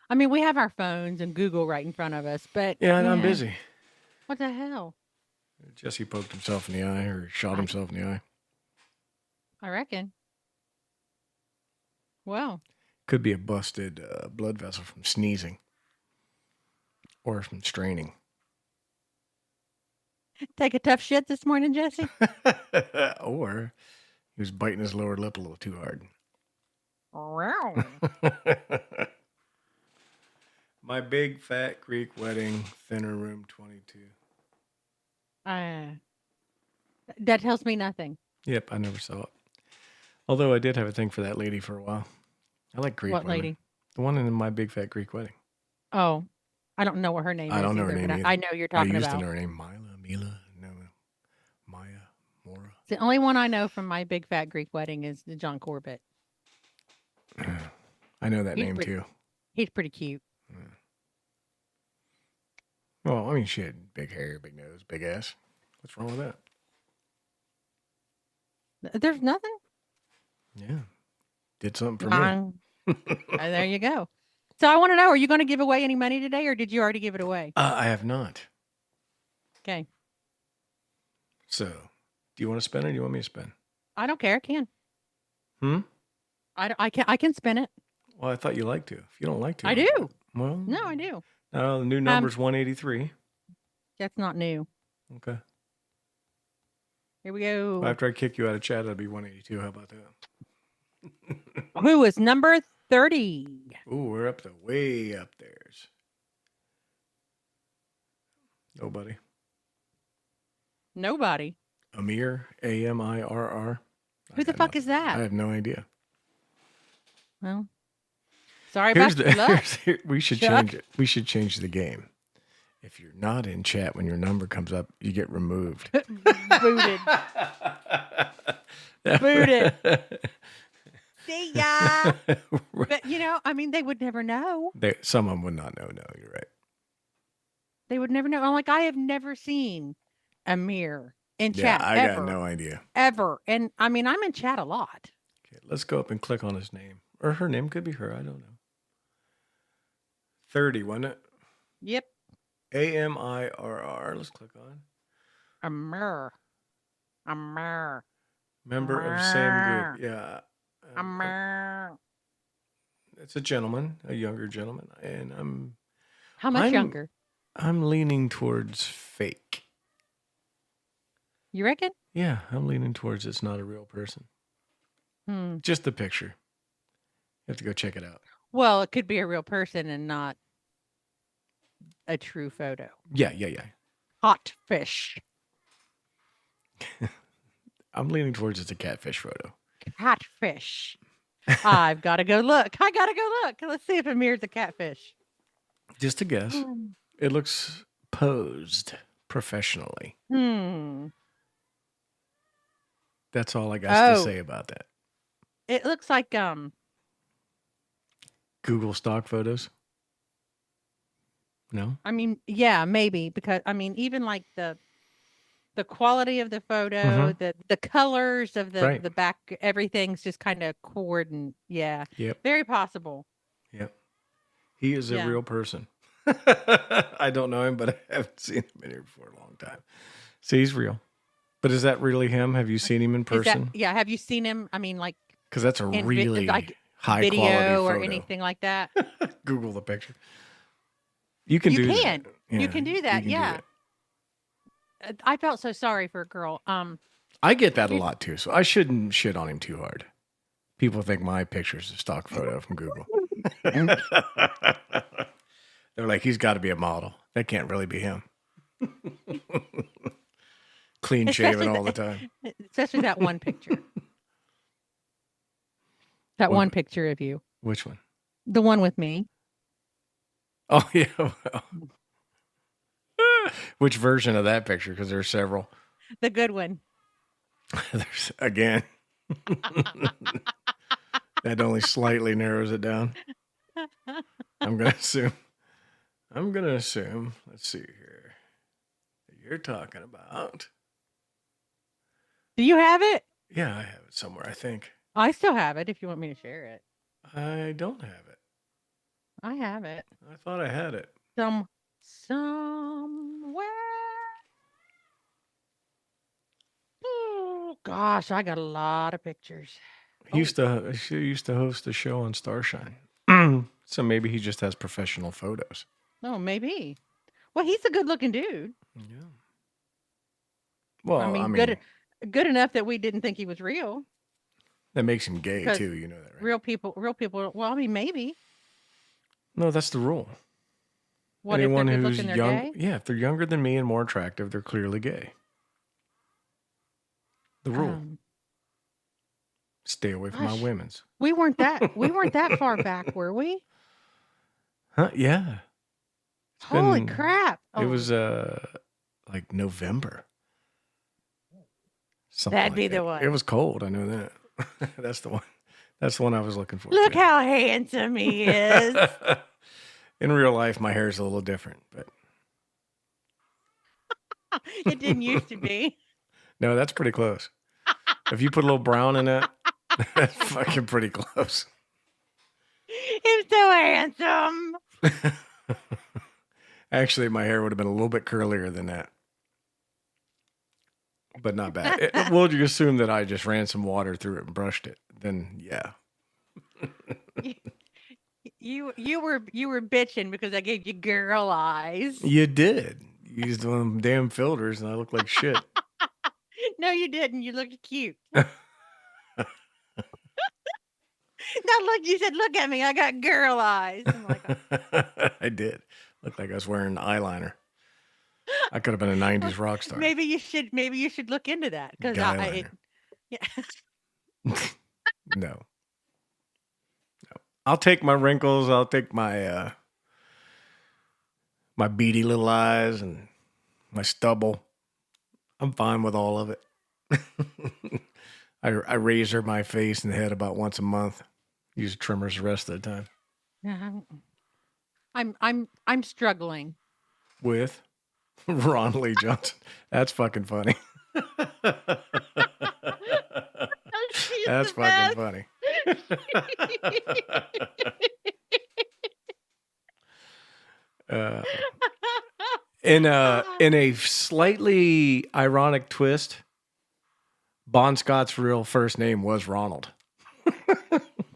I mean, we have our phones and Google right in front of us, but... Yeah, and I'm busy. What the hell? Jesse poked himself in the eye or shot himself in the eye. I reckon. Well. Could be a busted blood vessel from sneezing. Or from straining. Take a tough shit this morning, Jesse? Or he was biting his lower lip a little too hard. Wow. My Big Fat Greek Wedding, Thinner Room 22. That tells me nothing. Yep, I never saw it. Although I did have a thing for that lady for a while. I like Greek women. What lady? The one in My Big Fat Greek Wedding. Oh, I don't know what her name is. I don't know her name either. I know you're talking about. I used to know her name. Mila, no, Maya, Mora. The only one I know from my big fat Greek wedding is the John Corbett. I know that He's name pretty, too. he's pretty cute. Well, I mean, she had big hair, big nose, big ass. What's wrong with that? There's nothing. Yeah. Did something for me. There you go. So I want to know, are you going to give away any money today or did you already give it away? I have not. Okay. So, do you want to spin it or do you want me to spin? I don't care. I can. Hmm? I can spin it. Well, I thought you liked to. If you don't like to. I do. Well. No, I do. The new number's 183. That's not new. Okay. Here we go. After I kick you out of chat, it'll be 182. How about that? Who is number 30? Ooh, we're up to way up there. Nobody. Nobody. Amir, Amirr. Who the fuck is that? I have no idea. Well, sorry about your luck. We should change it. We should change the game. If you're not in chat when your number comes up, you get removed. Booted. Booted. See ya. But, I mean, they would never know. Some of them would not know. No, you're right. They would never know. I'm like, I have never seen Amir in chat. I got no idea. Ever. And, I mean, I'm in chat a lot. Okay, let's go up and click on his name. Or her name could be her. I don't know. 30, wasn't it? Yep. Amirr. Let's click on. Amir. Member of same group. Yeah. Amir. It's a gentleman, a younger gentleman. And How much younger? I'm leaning towards fake. You reckon? Yeah, I'm leaning towards it's not a real person. Just the picture. You have to go check it out. Well, it could be a real person and not a true photo. Yeah. Hot fish. I'm leaning towards it's a catfish photo. Catfish. I've got to go look. Let's see if Amir's a catfish. Just a guess. It looks posed professionally. That's all I got to say about that. It looks like Google stock photos. No? I mean, yeah, maybe because even like the quality of the photo, the colors of the back, everything's just kind of coordinated. Yeah. Yep. Very possible. Yep. He is a real person. I don't know him, but I haven't seen him in here for a long time. See, he's real. But is that really him? Have you seen him in person? Have you seen him? I mean, like, because that's a really high video quality photo. or anything like that. Google the picture. You can do that. You can do that. Yeah. I felt so sorry for a girl. I get that a lot too, so I shouldn't shit on him too hard. People think my picture's a stock photo from Google. They're like, he's got to be a model. That can't really be him. Clean shaven all the time. Especially that one picture. One picture of you. Which one? The one with me. Oh, yeah. Well. Which version of that picture? Because there's several. The good one. There's again. That only slightly narrows it down. I'm gonna assume. Let's see here. You're talking about. Do you have it? Yeah, I have it somewhere, I think. I still have it if you want me to share it. I don't have it. I have it. I thought I had it. Somewhere. Oh gosh, I got a lot of pictures. She used to host a show on Starshine. So maybe he just has professional photos. Oh, maybe. Well, he's a good-looking dude. Yeah. Well, I mean, good enough that we didn't think he was real. That makes him gay too. You know that, right? Real people. Well, I mean, maybe. No, that's the rule. What Anyone if they're who's they're young, gay? yeah, if they're younger than me and more attractive, they're clearly gay. The rule. Stay away from my women's. We weren't that far back, were we? Huh? Yeah. Holy crap! It was like November. Something That'd like be that. the one. It was cold. I know that. That's the one. That's the one I was looking for. Look too. how handsome he is. In real life, my hair is a little different, but It didn't used to be. no, that's pretty close. If you put a little brown in it, that's fucking pretty close. He's so handsome. Actually, my hair would have been a little bit curlier than that. But not bad. We'll just assume that I just ran some water through it and brushed it. Then, yeah. You were bitching because I gave you girl eyes. You did. You used one of them damn filters and I look like shit. No, you didn't. You looked cute. Now look, you said, "Look at me. I got girl eyes." I'm like, I did. Looked like I was wearing eyeliner. I could have been a 90s rock star. maybe you should look into that because yeah. No. I'll take my wrinkles. I'll take my my beady little eyes and my stubble. I'm fine with all of it. I razor my face and head about once a month. Use trimmers the rest of the time. Yeah, I'm struggling With Ron Lee Johnson. That's fucking funny. That's fucking funny. In a slightly ironic twist, Bon Scott's real first name was Ronald.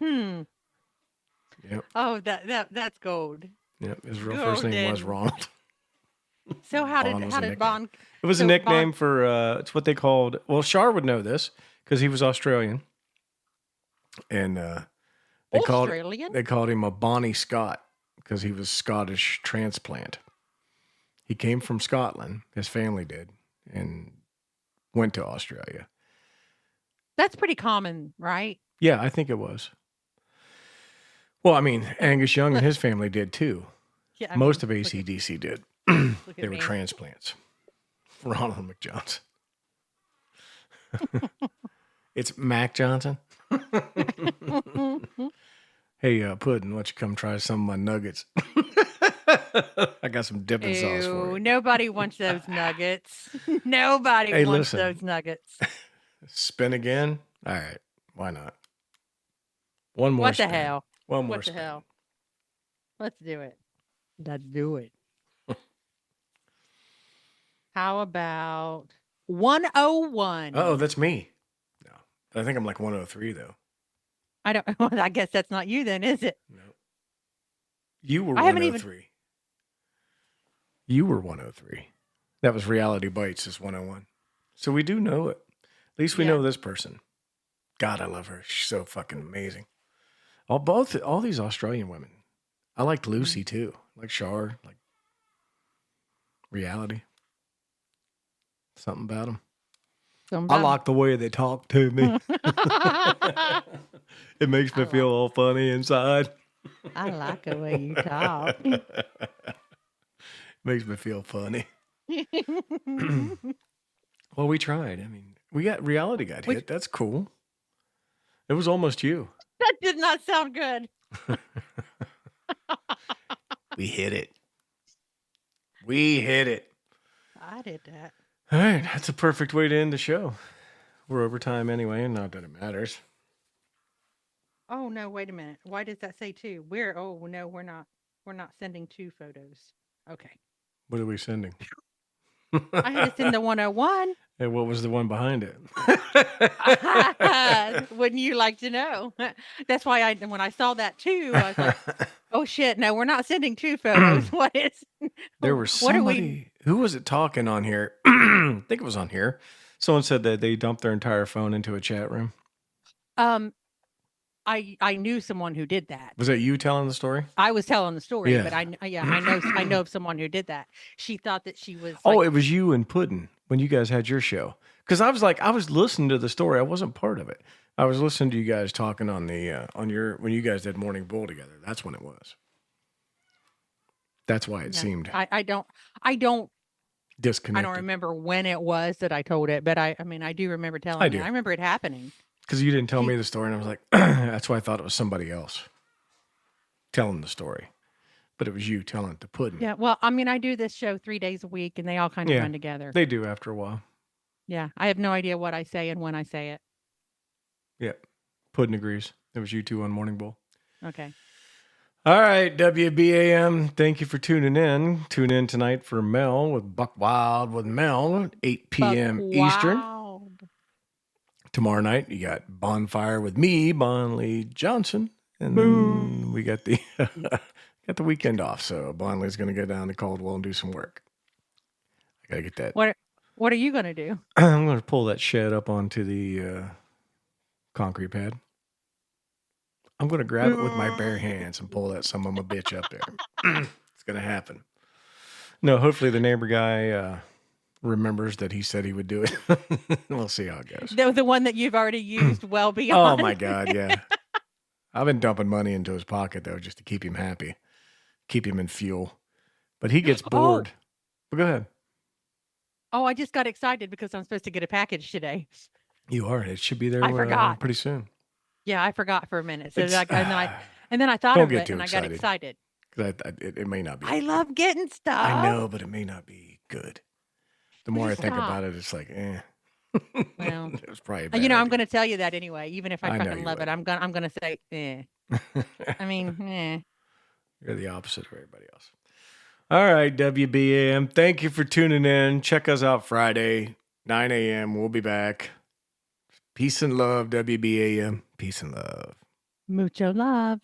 Yep. Oh, that's gold. Yep. His real first name was Ronald. So how did Bon? It was a nickname for it's what they called. Well, Shar would know this because he was Australian, and they called him a Bonnie Scott because he was Scottish transplant. He came from Scotland. His family did, and went to Australia. That's pretty common, right? Yeah, I think it was. Well, I mean, Angus Young and his family did too. Yeah, Most of AC/DC did. They were transplants. Ronald McJohnson. It's Mac Johnson. Hey, Puddin', why don't you come try some of my nuggets? I got some dipping sauce for you. Nobody wants those nuggets. Nobody wants those nuggets. Spin again? All right. Why not? One more spin. What the hell? One more What the spin. hell? Let's do it. Let's do it. How about 101? Oh, that's me. No. I think I'm like 103, though. I don't. Well, I guess that's not you then, is it? No. You were I haven't 103. You were 103. That was Reality Bites is 101. So we do know it. At least we know this person. God, I love her. She's so fucking amazing. All these Australian women. I liked Lucy too. Like Shar. Like Reality. Something about them. I like the way they talk to me. It makes me feel all funny inside. I like the way you talk. Makes me feel funny. Well, we tried. I mean, we got Reality got hit. That's cool. It was almost you. That did not sound good. We hit it. We hit it. I did that. All right. That's a perfect way to end the show. We're over time anyway, and not that it matters. Oh, no, wait a minute. Why does that say two? No, we're not. We're not sending two photos. Okay. What are we sending? I had to send the 101. And what was the one behind it? Wouldn't you like to know? That's why when I saw that too, I was like, oh shit, no, we're not sending two photos. What is? There was somebody, who was it talking on here? I think it was on here. Someone said that they dumped their entire phone into a chat room. I knew someone who did that. Was that you telling the story? I was telling the story, Yeah. but I know of someone who did that. She thought that she was. Oh, it was you and Puddin' when you guys had your show. Because I was listening to the story. I wasn't part of it. I was listening to you guys talking on the when you guys did Morning Bull together. That's when it was. That's why it seemed. I don't disconnected. I don't remember when it was that I told it, but I mean, I do remember telling I you. do. I remember it happening. Because you didn't tell me the story, and I was like, that's why I thought it was somebody else telling the story. But it was you telling it to Puddin'. Yeah, well, I mean, I do this show 3 days a week, and they all kind of run together. They do after a while. Yeah, I have no idea what I say and when I say it. Yep. Puddin' agrees. It was you two on Morning Bull. Okay. All right, WBAM, thank you for tuning in. Tune in tonight for Mel with Buck Wild with Mel, 8 p.m. Eastern. Tomorrow night, you got Bonfire with me, Bon Lee Johnson. And then we got the got the weekend off, so Bon Lee's going to go down to Caldwell and do some work. I got to get that. What are you going to do? I'm going to pull that shed up onto the concrete pad. I'm going to grab it with my bare hands and pull that son of a bitch up there. It's going to happen. No, hopefully the neighbor guy remembers that he said he would do it. We'll see how it goes. The one that you've already used well beyond. Oh, my God, yeah. I've been dumping money into his pocket, though, just to keep him happy, keep him in fuel. But he gets bored. But go ahead. Oh, I just got excited because I'm supposed to get a package today. You are. It should be there pretty soon. Yeah, I forgot for a minute. So and then I thought of it and I got excited. Because it may not be. I love getting stuff. I know, but it may not be good. The more I think about it, it's like, Well, it was probably I'm going to tell you that anyway. Even if I fucking love it, I'm going to say, I mean, You're the opposite of everybody else. All right, WBAM. Thank you for tuning in. Check us out Friday, 9 a.m. We'll be back. Peace and love, WBAM. Peace and love. Mucho love.